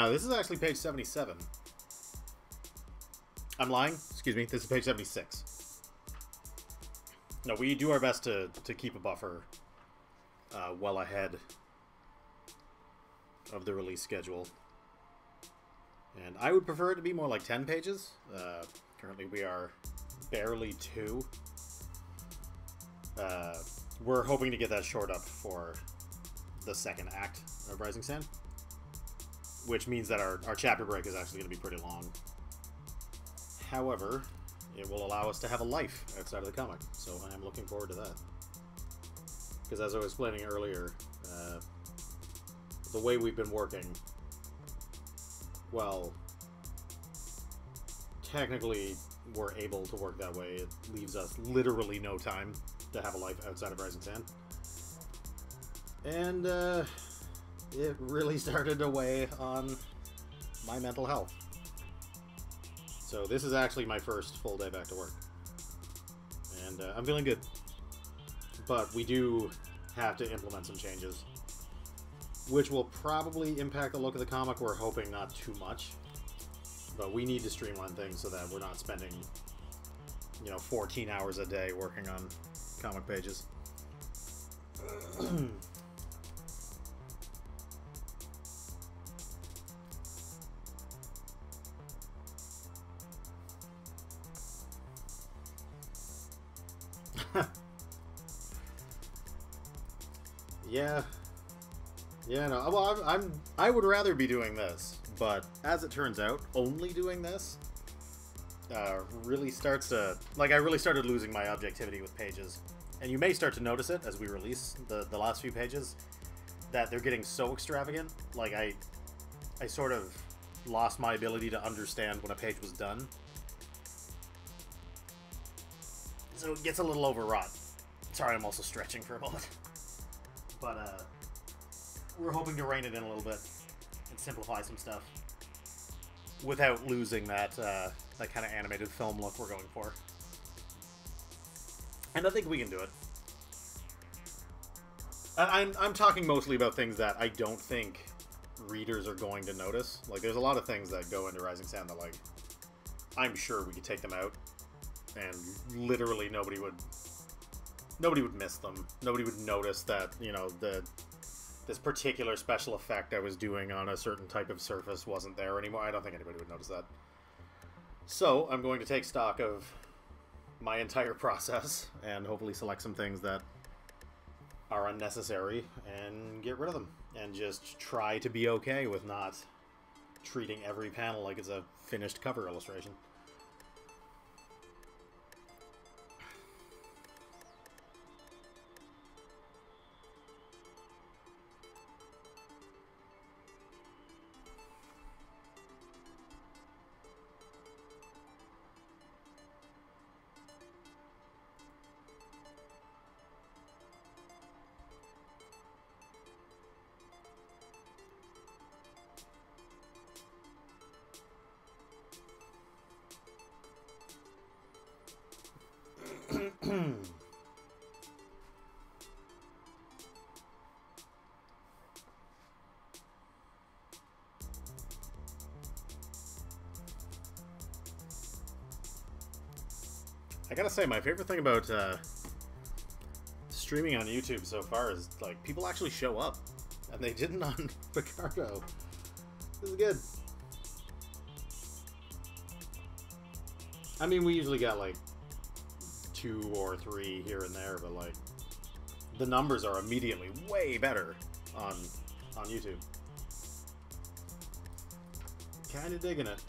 This is actually page 77. I'm lying. Excuse me. This is page 76. No, we do our best to keep a buffer well ahead of the release schedule. And I would prefer it to be more like 10 pages. Currently we are barely 2. We're hoping to get that short up for the second act of Rising Sand, which means that our chapter break is actually going to be pretty long. However, it will allow us to have a life outside of the comic, so I am looking forward to that. Because as I was explaining earlier, the way we've been working, well, technically we're able to work that way. It leaves us literally no time to have a life outside of Rising Sand. And it really started to weigh on my mental health. So this is actually my first full day back to work. And I'm feeling good. But we do have to implement some changes, which will probably impact the look of the comic. We're hoping not too much. But we need to streamline things so that we're not spending, 14 hours a day working on comic pages. Yeah, no. Well, I would rather be doing this, but as it turns out, only doing this really starts to, I really started losing my objectivity with pages, and you may start to notice it as we release the last few pages, that they're getting so extravagant. Like I sort of lost my ability to understand when a page was done, so it gets a little overwrought. Sorry, I'm also stretching for a moment. But, we're hoping to rein it in a little bit and simplify some stuff without losing that kind of animated film look we're going for. And I think we can do it. I'm talking mostly about things that I don't think readers are going to notice. Like, there's a lot of things that go into Rising Sand that, I'm sure we could take them out, and literally nobody would miss them. Nobody would notice that, this particular special effect I was doing on a certain type of surface wasn't there anymore. I don't think anybody would notice that. So, I'm going to take stock of my entire process and hopefully select some things that are unnecessary and get rid of them. And just try to be okay with not treating every panel like it's a finished cover illustration. I gotta say, my favorite thing about streaming on YouTube so far is, people actually show up. And they didn't on Picardo. This is good. I mean, we usually got like 2 or 3 here and there, but like the numbers are immediately way better on YouTube. Kind of digging it.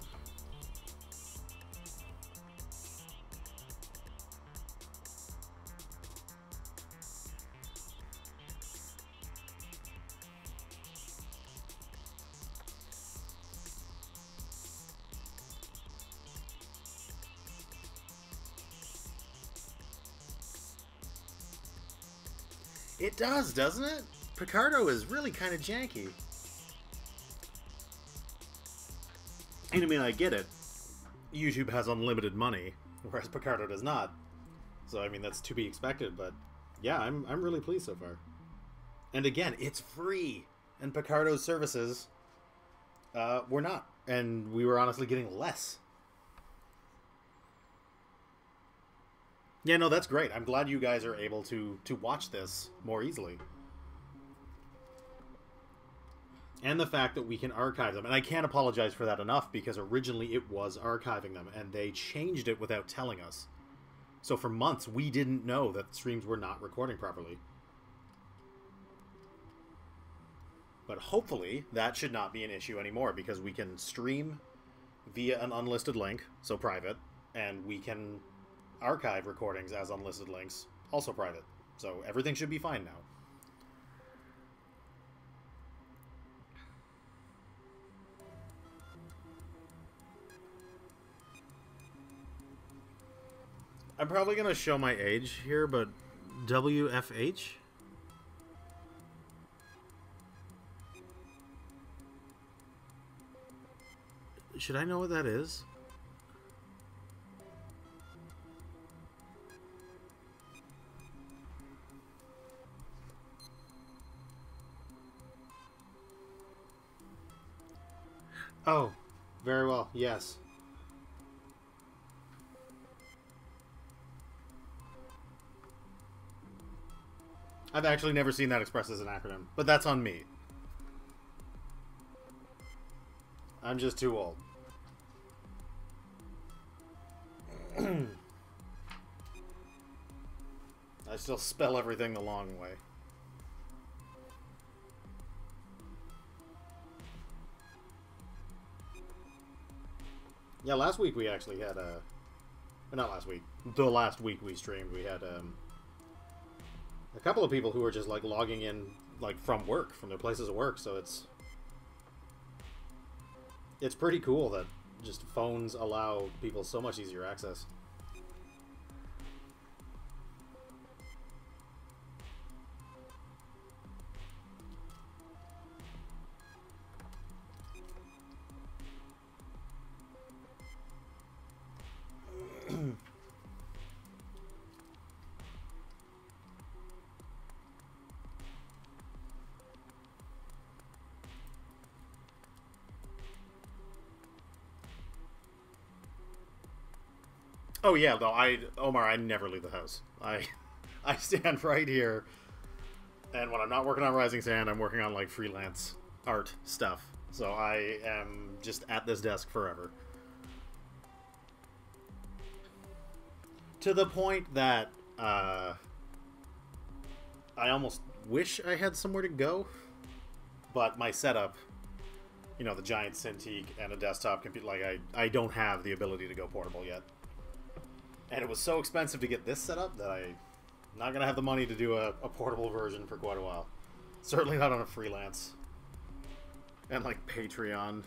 It does, doesn't it? Picardo is really kind of janky. And I mean, I get it. YouTube has unlimited money, whereas Picardo does not. So, I mean, that's to be expected, but yeah, I'm really pleased so far. And again, it's free. And Picardo's services were not. And we were honestly getting less. Yeah, no, that's great. I'm glad you guys are able to watch this more easily. And the fact that we can archive them. And I can't apologize for that enough, because originally it was archiving them, and they changed it without telling us. So for months, we didn't know that streams were not recording properly. But hopefully, that should not be an issue anymore, because we can stream via an unlisted link, so private, and we can archive recordings as unlisted links, also private. So everything should be fine now. I'm probably going to show my age here, but WFH? Should I know what that is? Oh, very well, yes. I've actually never seen that expressed as an acronym, but that's on me. I'm just too old. I still spell everything the long way. Yeah, last week we actually had a... Not last week. The last week we streamed, we had a couple of people who were just like logging in like from work, from their places of work, so it's pretty cool that just phones allow people so much easier access. Oh yeah, though Omar, I never leave the house. I stand right here, and when I'm not working on Rising Sand, I'm working on like freelance art stuff. So I am just at this desk forever. To the point that I almost wish I had somewhere to go, but my setup, you know, the giant Cintiq and a desktop computer, like I don't have the ability to go portable yet. And it was so expensive to get this set up that I'm not going to have the money to do a portable version for quite a while. Certainly not on a freelance and like Patreon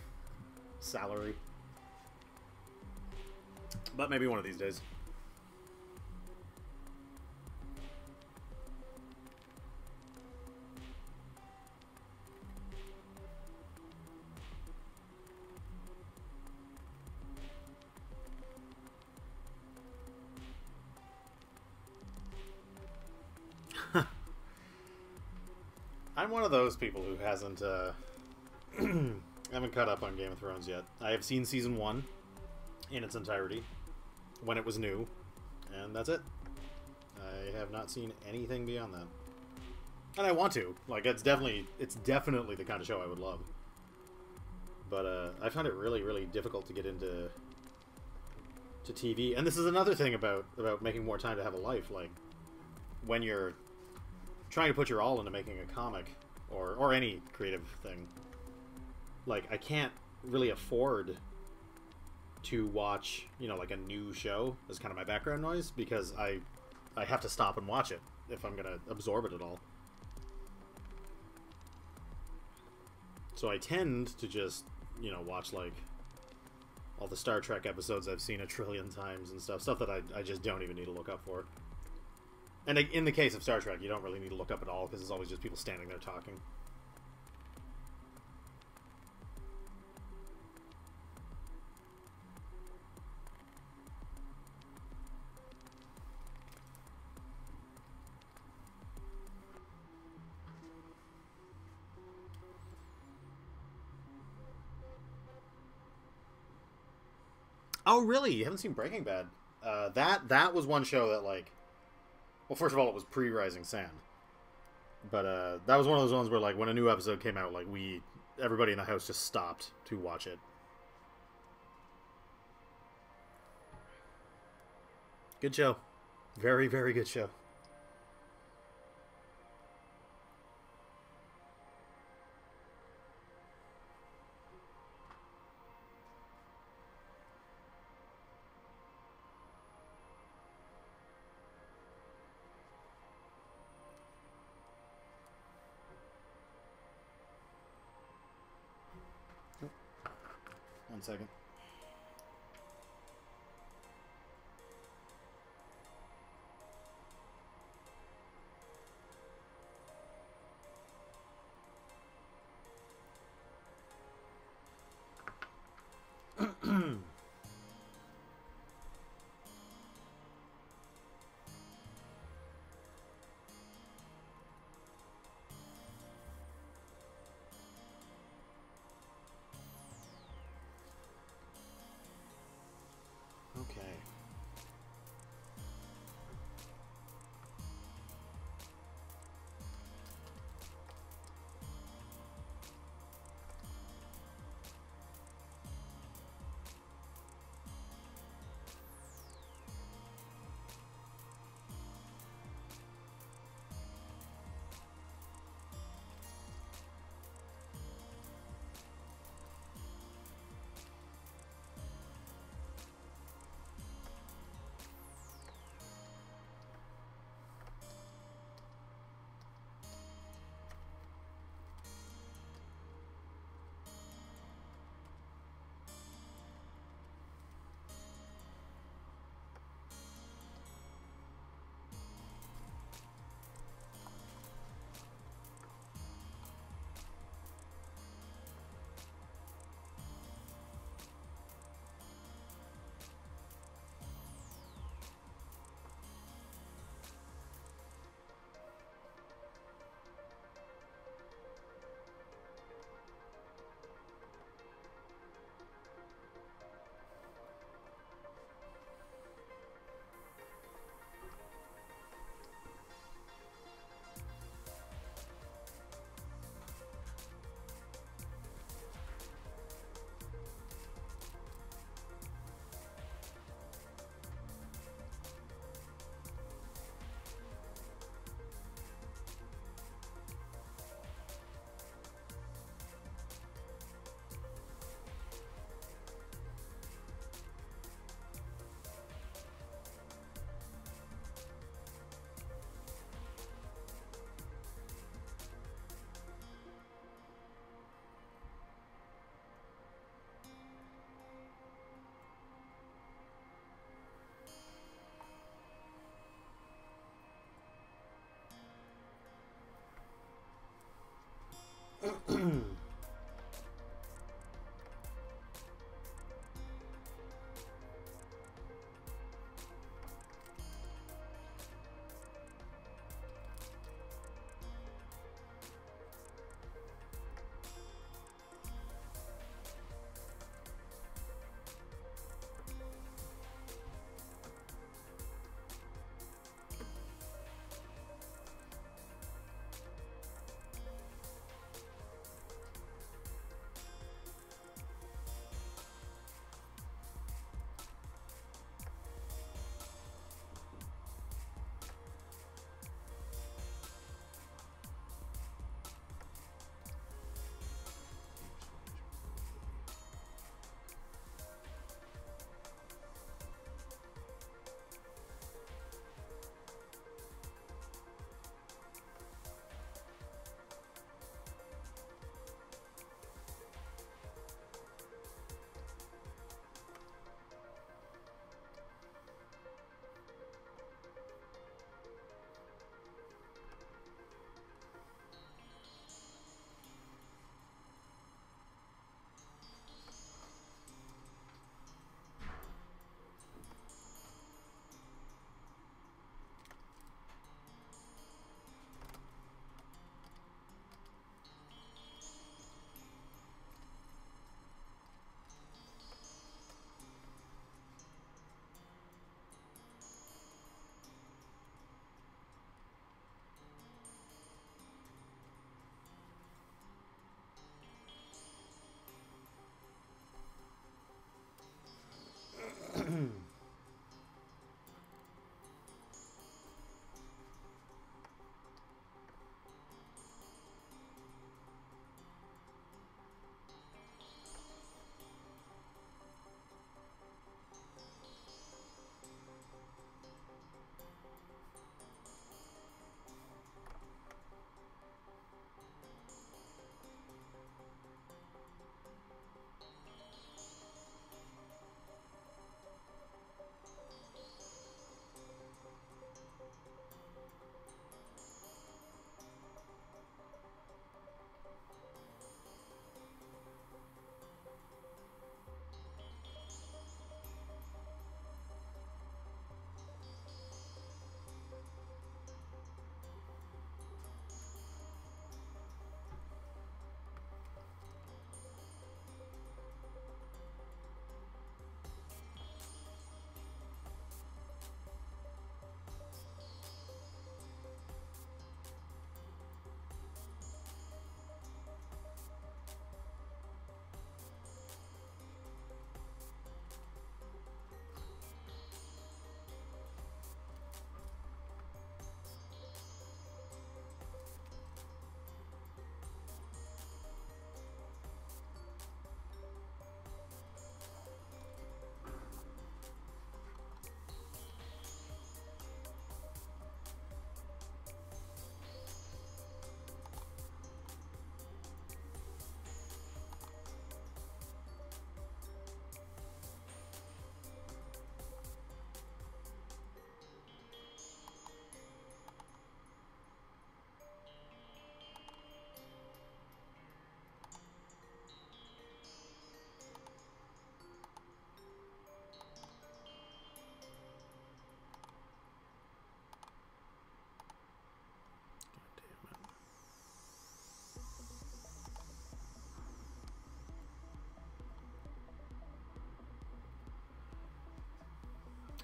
salary. But maybe one of these days. I'm one of those people who hasn't haven't caught up on Game of Thrones yet. I have seen season 1 in its entirety when it was new, and that's it. I have not seen anything beyond that, and I want to. Like, it's definitely the kind of show I would love. But I found it really, really difficult to get into to TV. And this is another thing about making more time to have a life. Like, when you're trying to put your all into making a comic or any creative thing, like, I can't really afford to watch, you know, like a new show as kind of my background noise, because I have to stop and watch it if I'm gonna absorb it at all. So I tend to just, you know, watch like all the Star Trek episodes I've seen a trillion times and stuff that I just don't even need to look up for. And in the case of Star Trek, you don't really need to look up at all, because it's always just people standing there talking. Oh, really? You haven't seen Breaking Bad? That was one show that, like... Well, first of all, it was pre-Rising Sand. But that was one of those ones where, like, when a new episode came out, like, everybody in the house just stopped to watch it. Good show. Very, very good show. One second.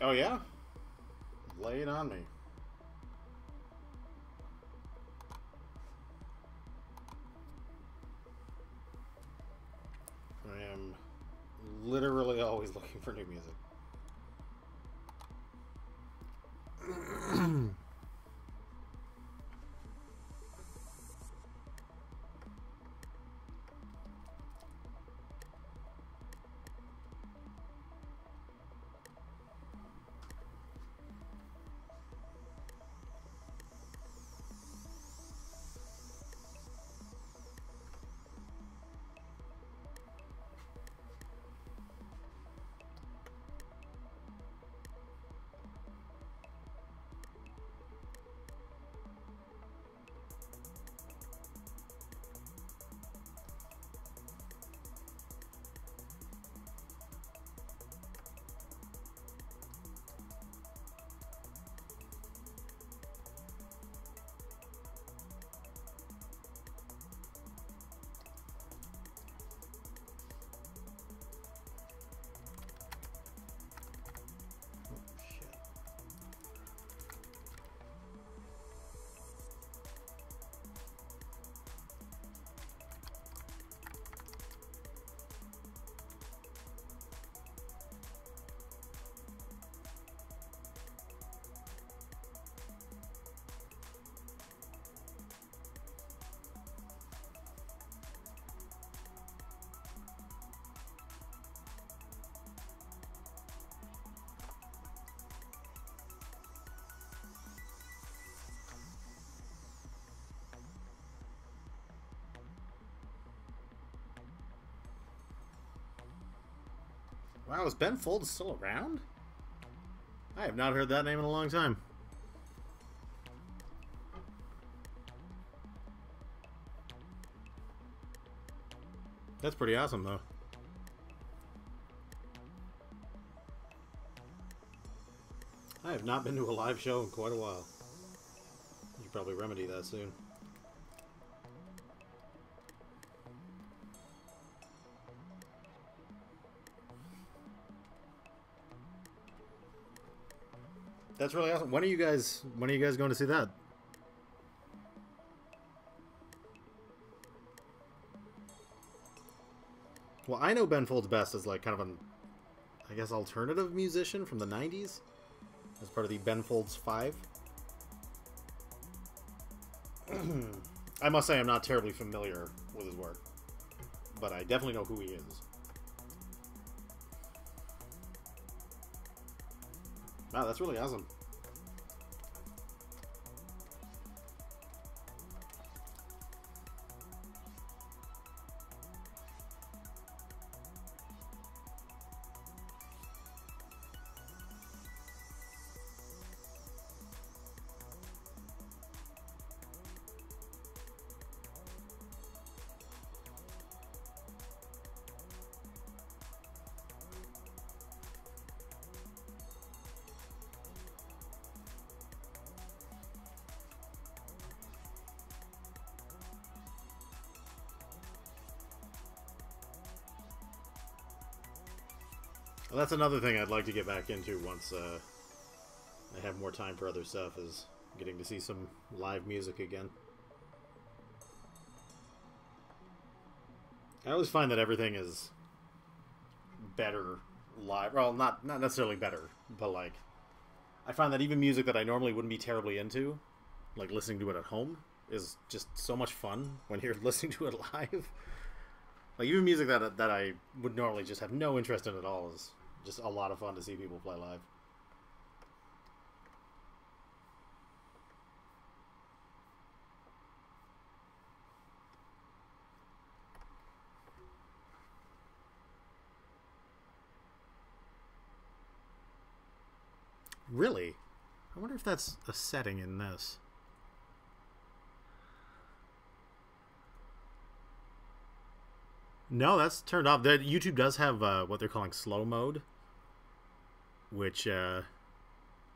Oh, yeah? Lay it on me. I am literally always looking for new music. Wow, is Ben Folds still around? I have not heard that name in a long time. That's pretty awesome, though. I have not been to a live show in quite a while. You should probably remedy that soon. That's really awesome. When are you guys going to see that? Well, I know Ben Folds Best as like kind of an, I guess, alternative musician from the 90s. As part of the Ben Folds 5. I must say I'm not terribly familiar with his work. But I definitely know who he is. Wow, that's really awesome. Well, that's another thing I'd like to get back into once I have more time for other stuff, is getting to see some live music again. I always find that everything is better live. Well, not necessarily better, but like, I find that even music that I normally wouldn't be terribly into, like listening to it at home, is just so much fun when you're listening to it live. Like, even music that I would normally just have no interest in at all is just a lot of fun to see people play live. Really? I wonder if that's a setting in this. No, that's turned off. YouTube does have what they're calling slow mode, which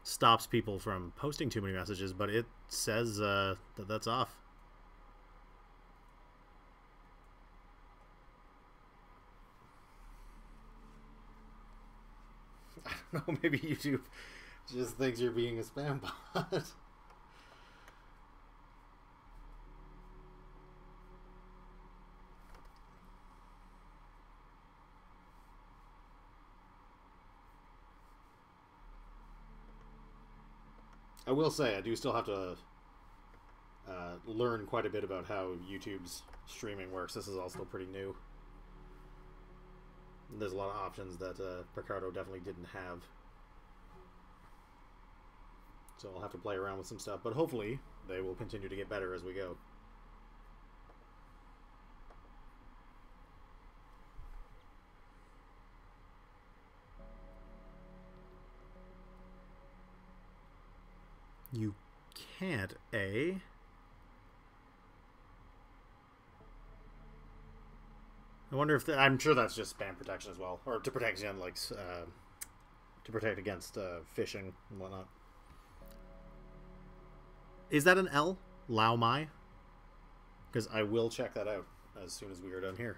stops people from posting too many messages, but it says that that's off. don't know. Maybe YouTube just thinks you're being a spam bot. I will say, I do still have to learn quite a bit about how YouTube's streaming works. This is all still pretty new. There's a lot of options that Picardo definitely didn't have. So I'll have to play around with some stuff, but hopefully they will continue to get better as we go. You can't, eh? I wonder if I'm sure that's just spam protection as well, or to protect against like to protect against phishing and whatnot. Is that an L? Lao Mai? Because I will check that out as soon as we are done here.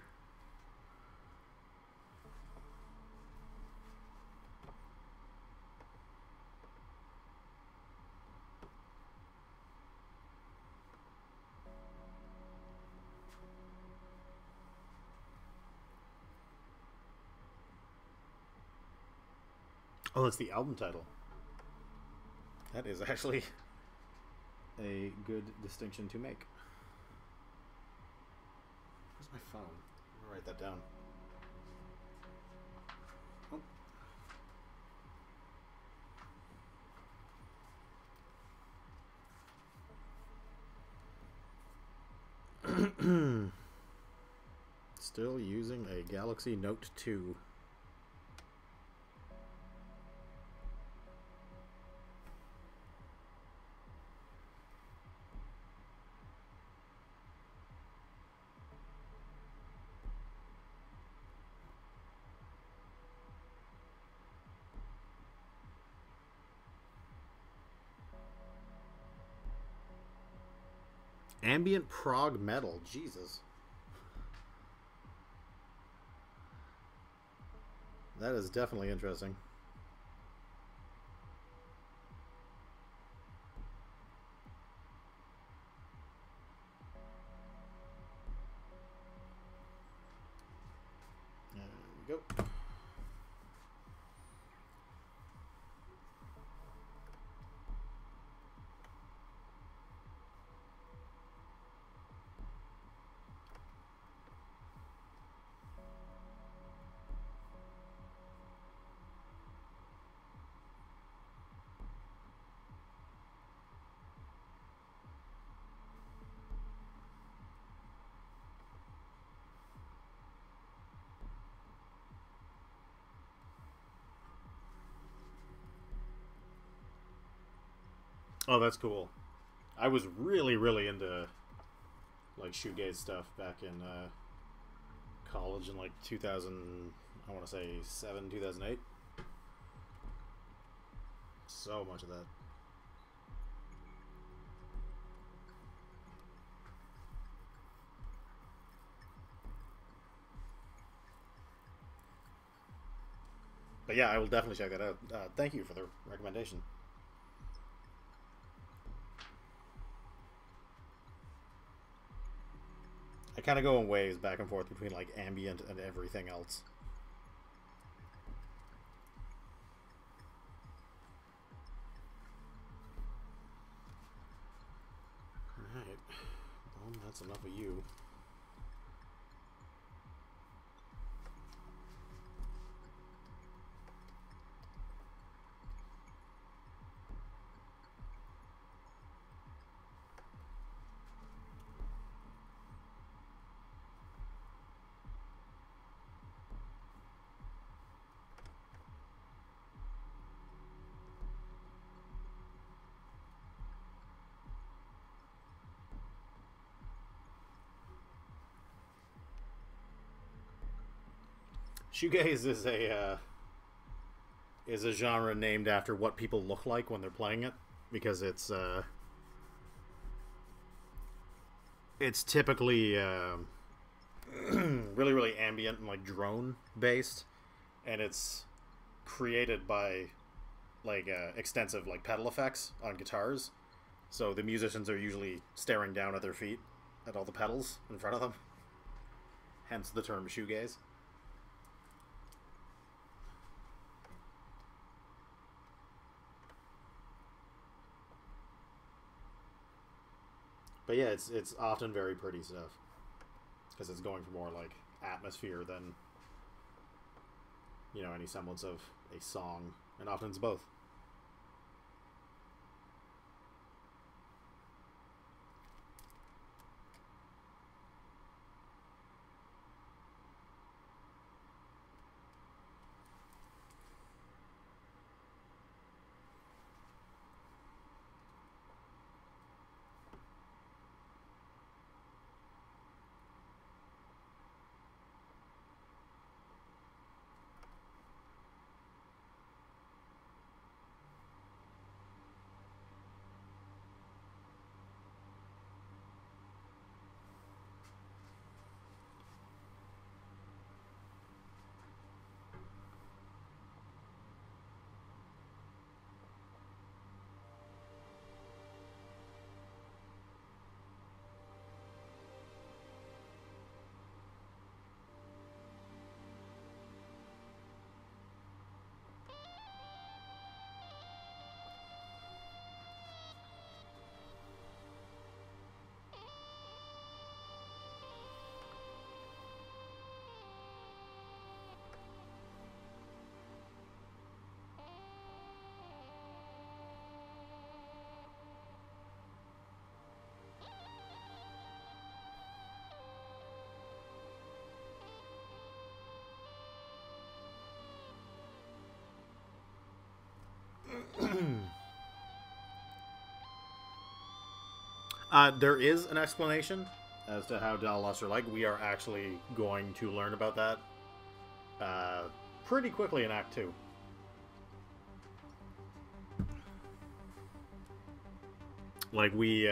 Oh, that's the album title. That is actually a good distinction to make. Where's my phone? I'm gonna write that down. Oh. Still using a Galaxy Note 2. Ambient prog metal, Jesus. That is definitely interesting. There we go. Oh, that's cool. I was really, really into like shoegaze stuff back in college in like 2000. I want to say 2008. So much of that. But yeah, I will definitely check that out. Thank you for the recommendation. I kind of go in waves back and forth between like ambient and everything else. Alright. Well, that's enough of you. Shoegaze is a genre named after what people look like when they're playing it, because it's typically really, really ambient and like drone based, and it's created by like extensive like pedal effects on guitars. So the musicians are usually staring down at their feet at all the pedals in front of them. Hence the term shoegaze. But yeah, it's often very pretty stuff because it's going for more like atmosphere than, you know, any semblance of a song, and often it's both. There is an explanation as to how Daedalus are like. We are actually going to learn about that pretty quickly in Act 2. Like, we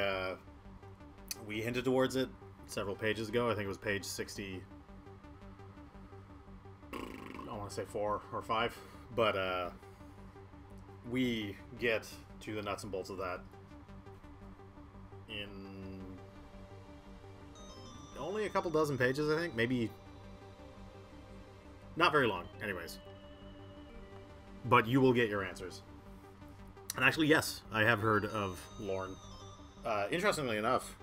hinted towards it several pages ago. I think it was page 60... I want to say 4 or 5. But, we get to the nuts and bolts of that in only a couple dozen pages, I think. Maybe not very long, anyways. But you will get your answers. And actually, yes, I have heard of Lorne. Interestingly enough,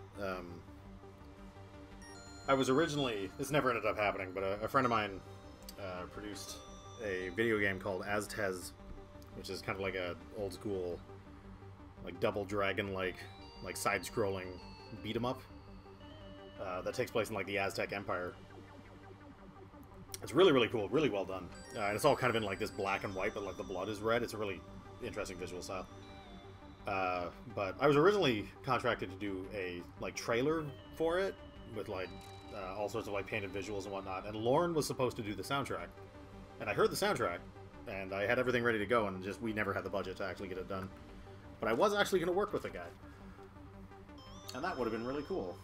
I was originally... This never ended up happening, but a friend of mine produced a video game called Aztez, which is kind of like a old school, like Double Dragon-like, like side-scrolling beat 'em up that takes place in like the Aztec Empire. It's really, really cool, really well done, and it's all kind of in like this black and white, but like the blood is red. It's a really interesting visual style. But I was originally contracted to do a like trailer for it with like all sorts of like painted visuals and whatnot, and Lorne was supposed to do the soundtrack, and I heard the soundtrack. And I had everything ready to go, and just we never had the budget to actually get it done. But I was actually going to work with the guy. And that would have been really cool.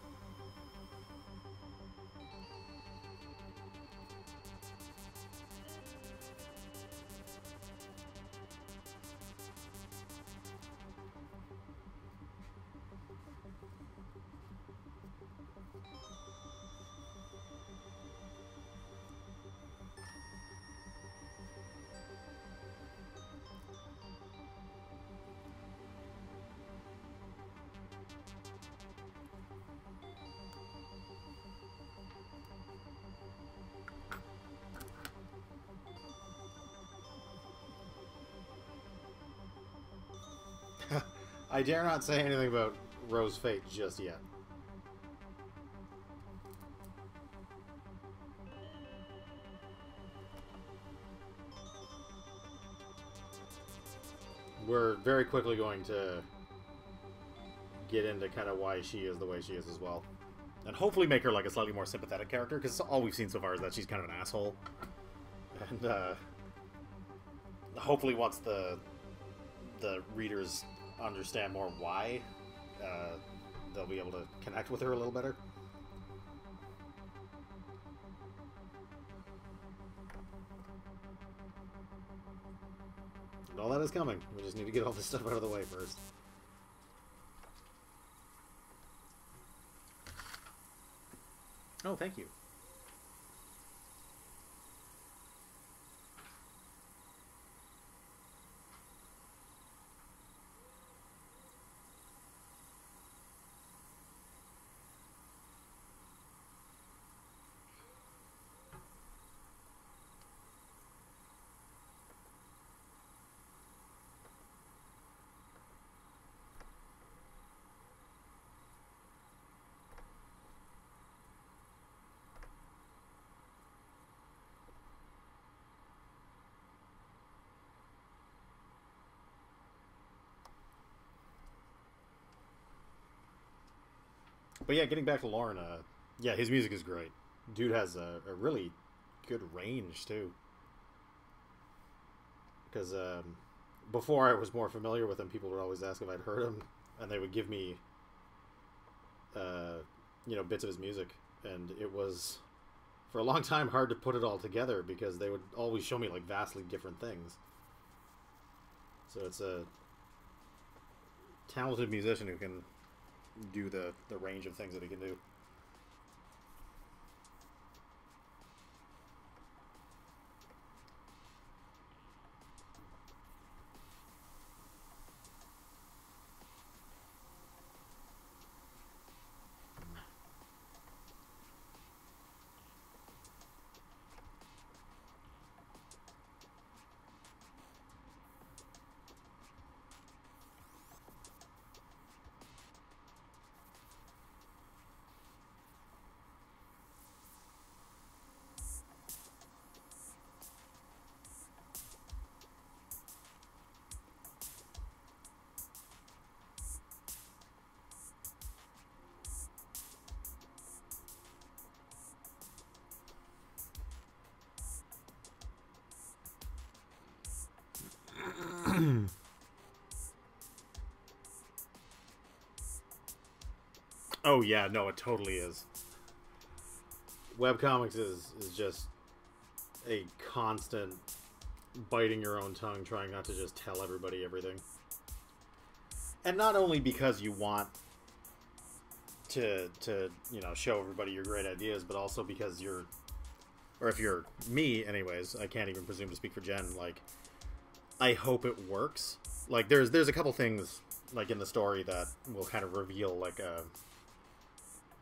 I dare not say anything about Rose Fate just yet. We're very quickly going to get into kind of why she is the way she is as well. And hopefully make her like a slightly more sympathetic character, because all we've seen so far is that she's kind of an asshole. And hopefully once the readers understand more why, they'll be able to connect with her a little better. all that is coming. We just need to get all this stuff out of the way first. Oh, thank you. But yeah, getting back to Lauren, yeah, his music is great. Dude has a really good range, too. Because before I was more familiar with him, people would always ask if I'd heard him, and they would give me, bits of his music. And it was, for a long time, hard to put it all together because they would always show me, like, vastly different things. So it's a talented musician who can do the range of things that he can do. Oh yeah, no, it totally is. Webcomics is just a constant biting your own tongue, trying not to just tell everybody everything. And not only because you want to show everybody your great ideas, but also because you're, or if you're me anyways, I can't even presume to speak for Jen, like, I hope it works. Like, there's a couple things, like, in the story that will kind of reveal, like, a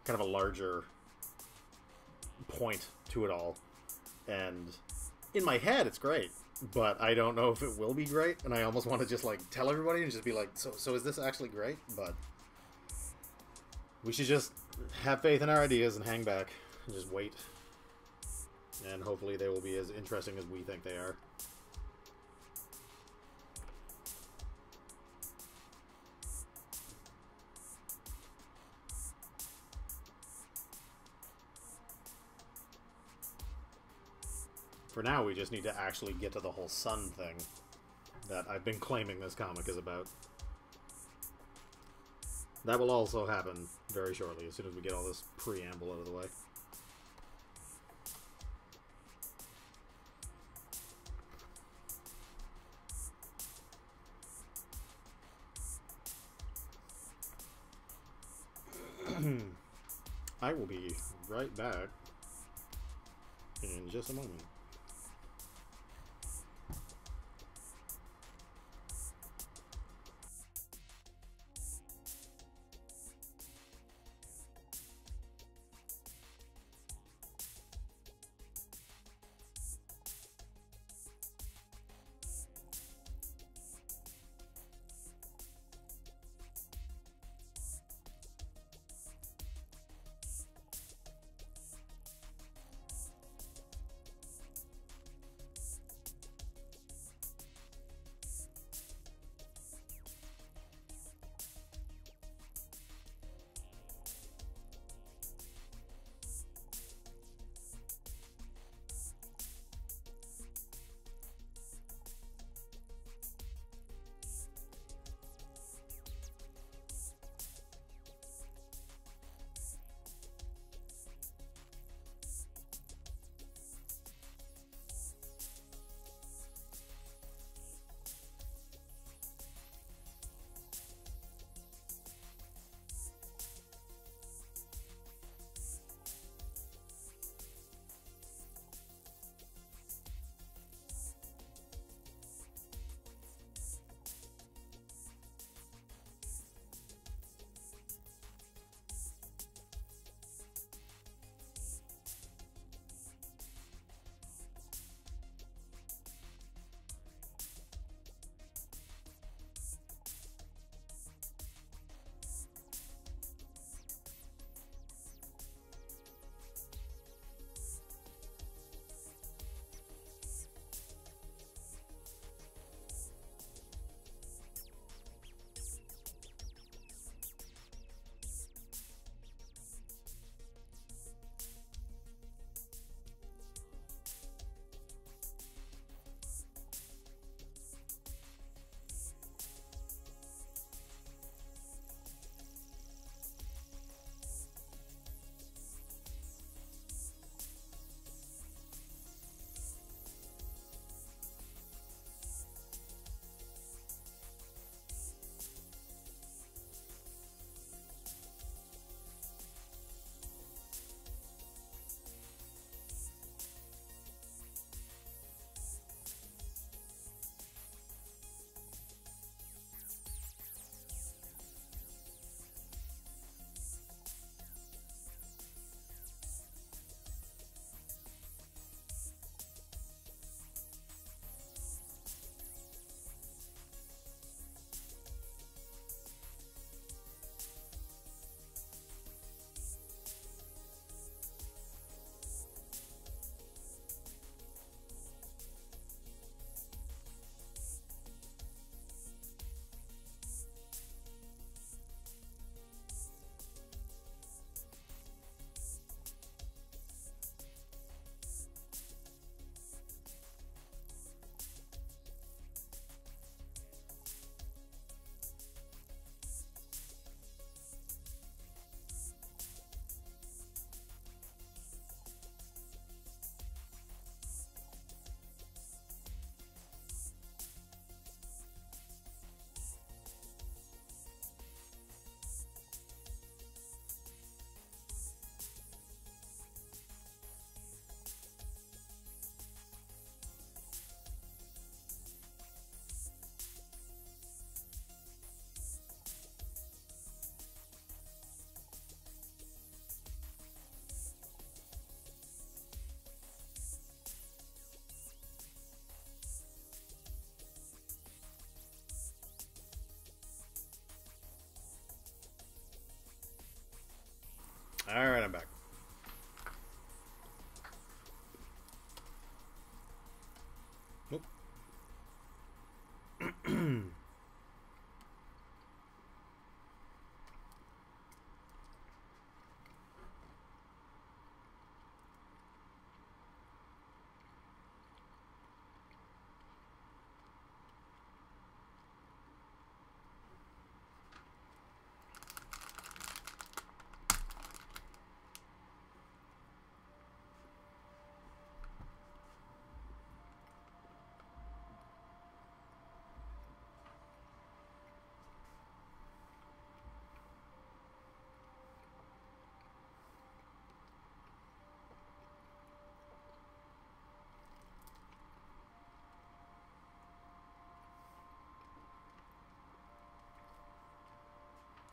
kind of a larger point to it all. And in my head, it's great, but I don't know if it will be great, and I almost want to just, like, tell everybody and just be like, so is this actually great? But we should just have faith in our ideas and hang back and just wait. And hopefully they will be as interesting as we think they are. For now, we just need to actually get to the whole sun thing that I've been claiming this comic is about. That will also happen very shortly, as soon as we get all this preamble out of the way. I will be right back in just a moment.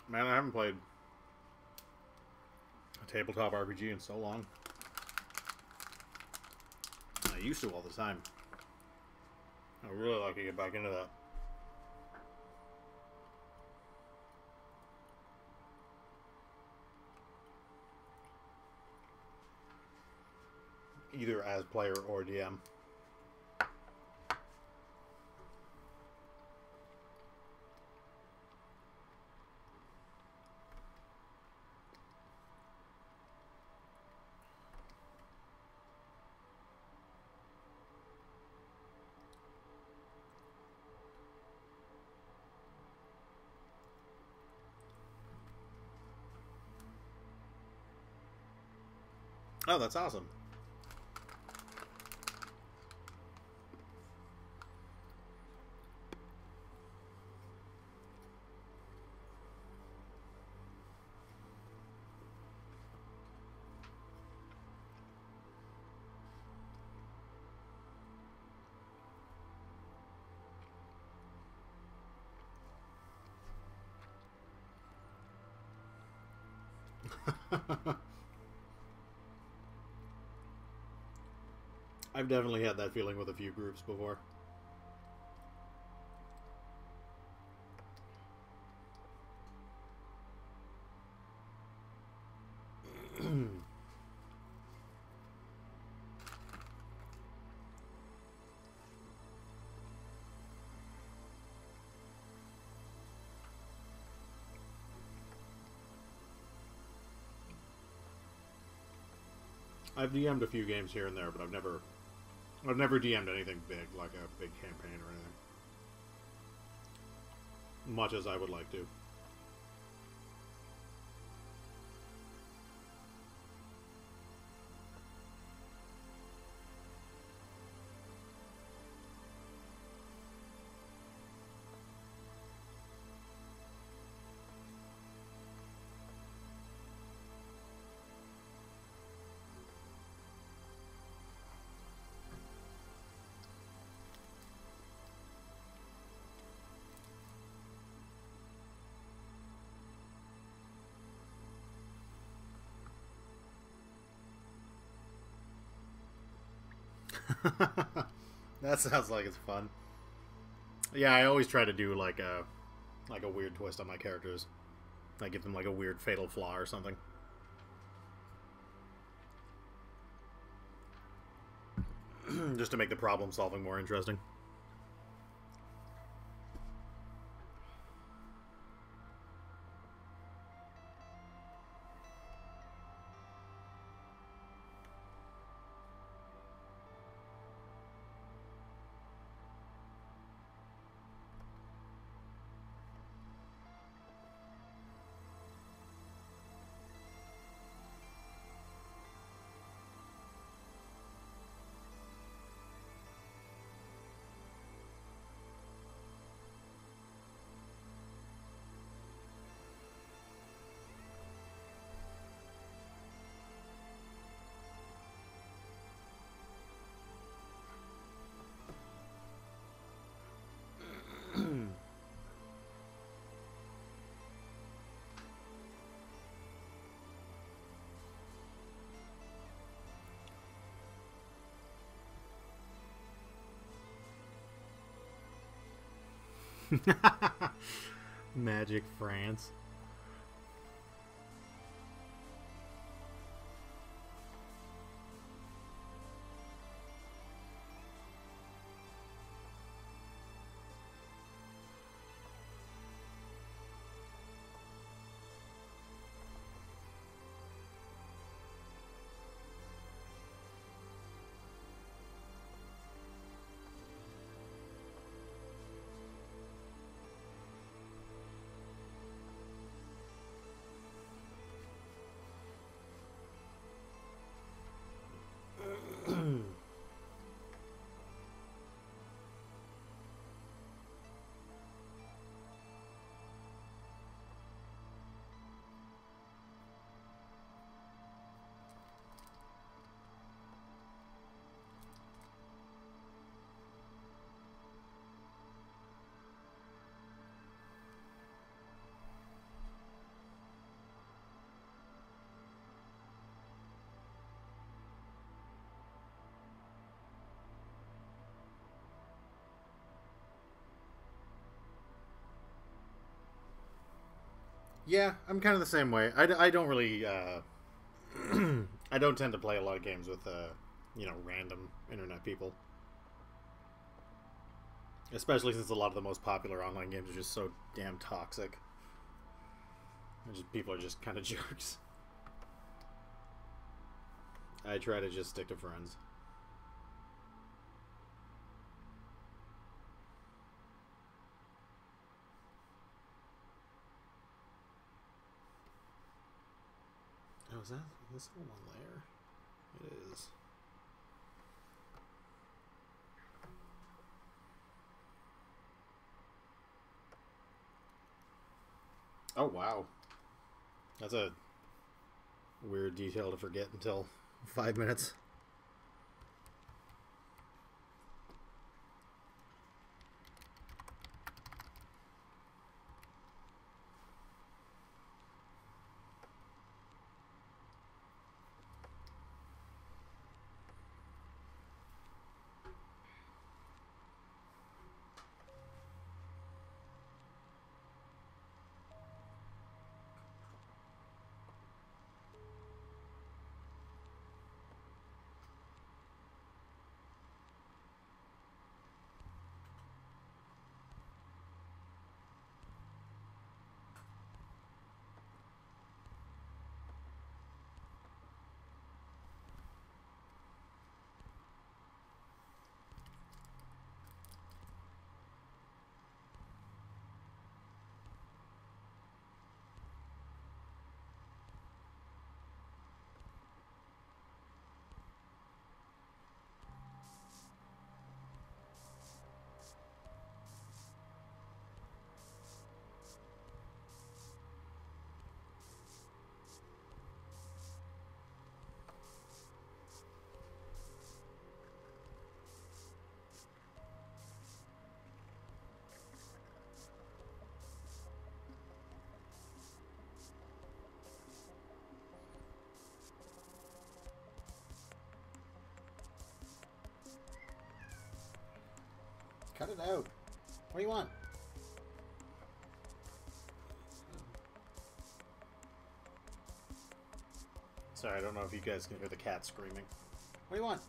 Man, I haven't played a tabletop RPG in so long. I used to all the time. I would really like to get back into that. Either as player or DM. Oh, that's awesome. I've definitely had that feeling with a few groups before. I've DM'd a few games here and there, but I've never DM'd anything big, like a big campaign or anything. Much as I would like to. That sounds like it's fun. Yeah, I always try to do like a weird twist on my characters. I give them like a weird fatal flaw or something. Just to make the problem solving more interesting. Magic France. Yeah, I'm kind of the same way. I don't really I don't tend to play a lot of games with random internet people, especially since a lot of the most popular online games are just so damn toxic. People are just kind of jerks. I try to just stick to friends. Oh, is this the one layer? It is. Oh, wow. That's a weird detail to forget until 5 minutes. Cut it out. What do you want? Sorry, I don't know if you guys can hear the cat screaming. What do you want?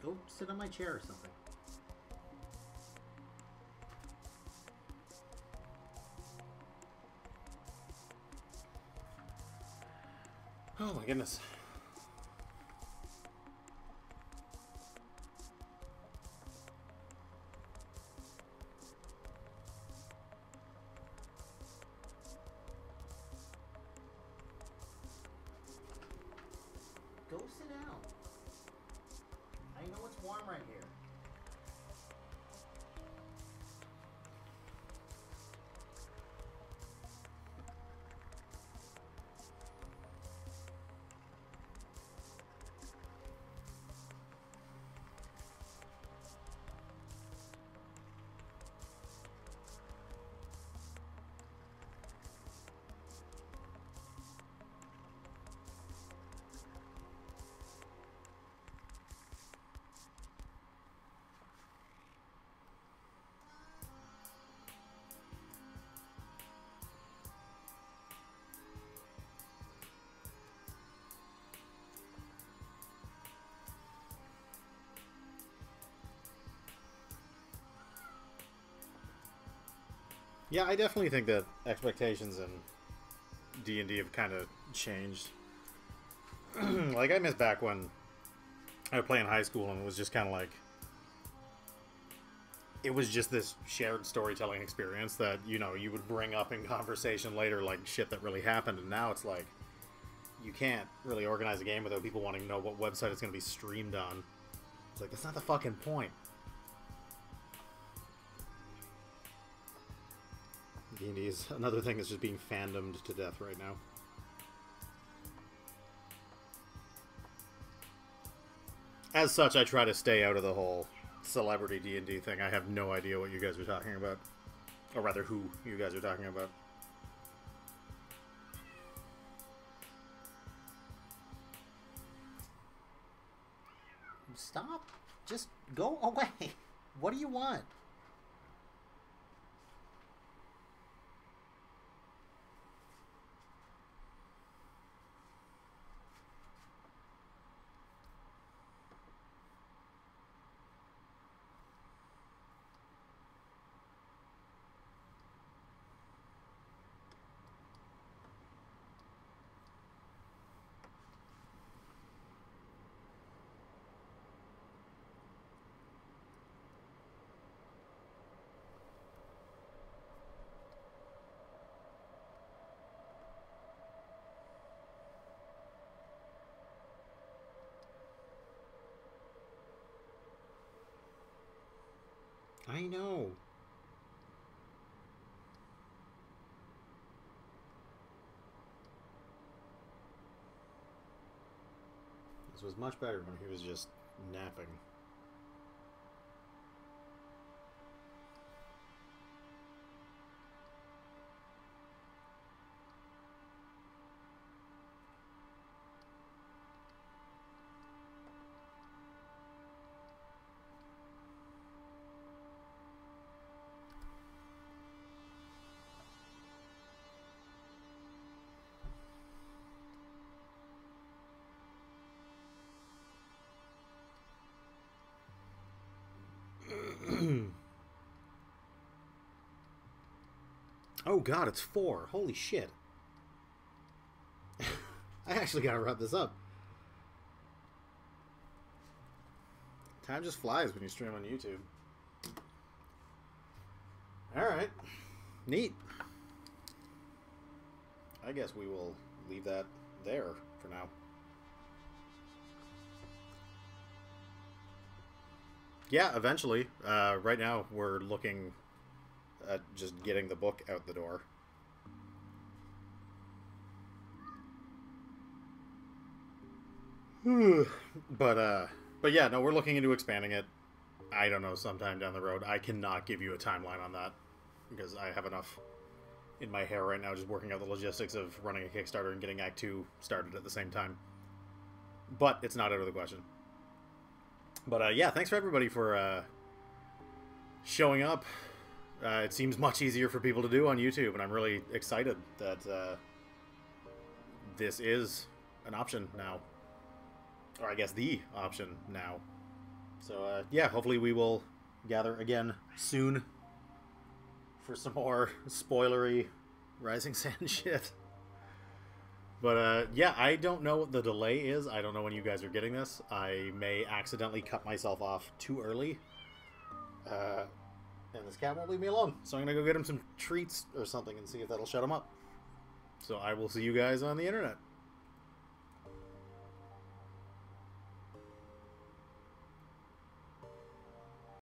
Go sit on my chair or something. Oh my goodness. Go sit down. I know it's warm right here. Yeah, I definitely think that expectations in D&D have kind of changed. Like, I miss back when I would play in high school and it was just kind of like... It was just this shared storytelling experience that, you would bring up in conversation later, like, shit that really happened. And now it's like, you can't really organize a game without people wanting to know what website it's going to be streamed on. It's like, that's not the fucking point. D&D is another thing that's just being fandomed to death right now. As such, I try to stay out of the whole celebrity D&D thing. I have no idea what you guys are talking about. Or rather, who you guys are talking about. stop. Just go away. What do you want? I know. This was much better when he was just napping. Oh god, it's 4. Holy shit. I actually gotta wrap this up. Time just flies when you stream on YouTube. Alright. Neat. I guess we will leave that there for now. Yeah, eventually. Right now, we're looking at just getting the book out the door. But yeah, no, we're looking into expanding it. I don't know, sometime down the road. I cannot give you a timeline on that because I have enough in my hair right now just working out the logistics of running a Kickstarter and getting Act 2 started at the same time. But it's not out of the question. But yeah, thanks for everybody for showing up. It seems much easier for people to do on YouTube, and I'm really excited that this is an option now. Or I guess the option now. So yeah, hopefully we will gather again soon for some more spoilery Rising Sand shit. But yeah, I don't know what the delay is. I don't know when you guys are getting this. I may accidentally cut myself off too early. And this cat won't leave me alone. So I'm going to go get him some treats or something and see if that'll shut him up. So I will see you guys on the internet.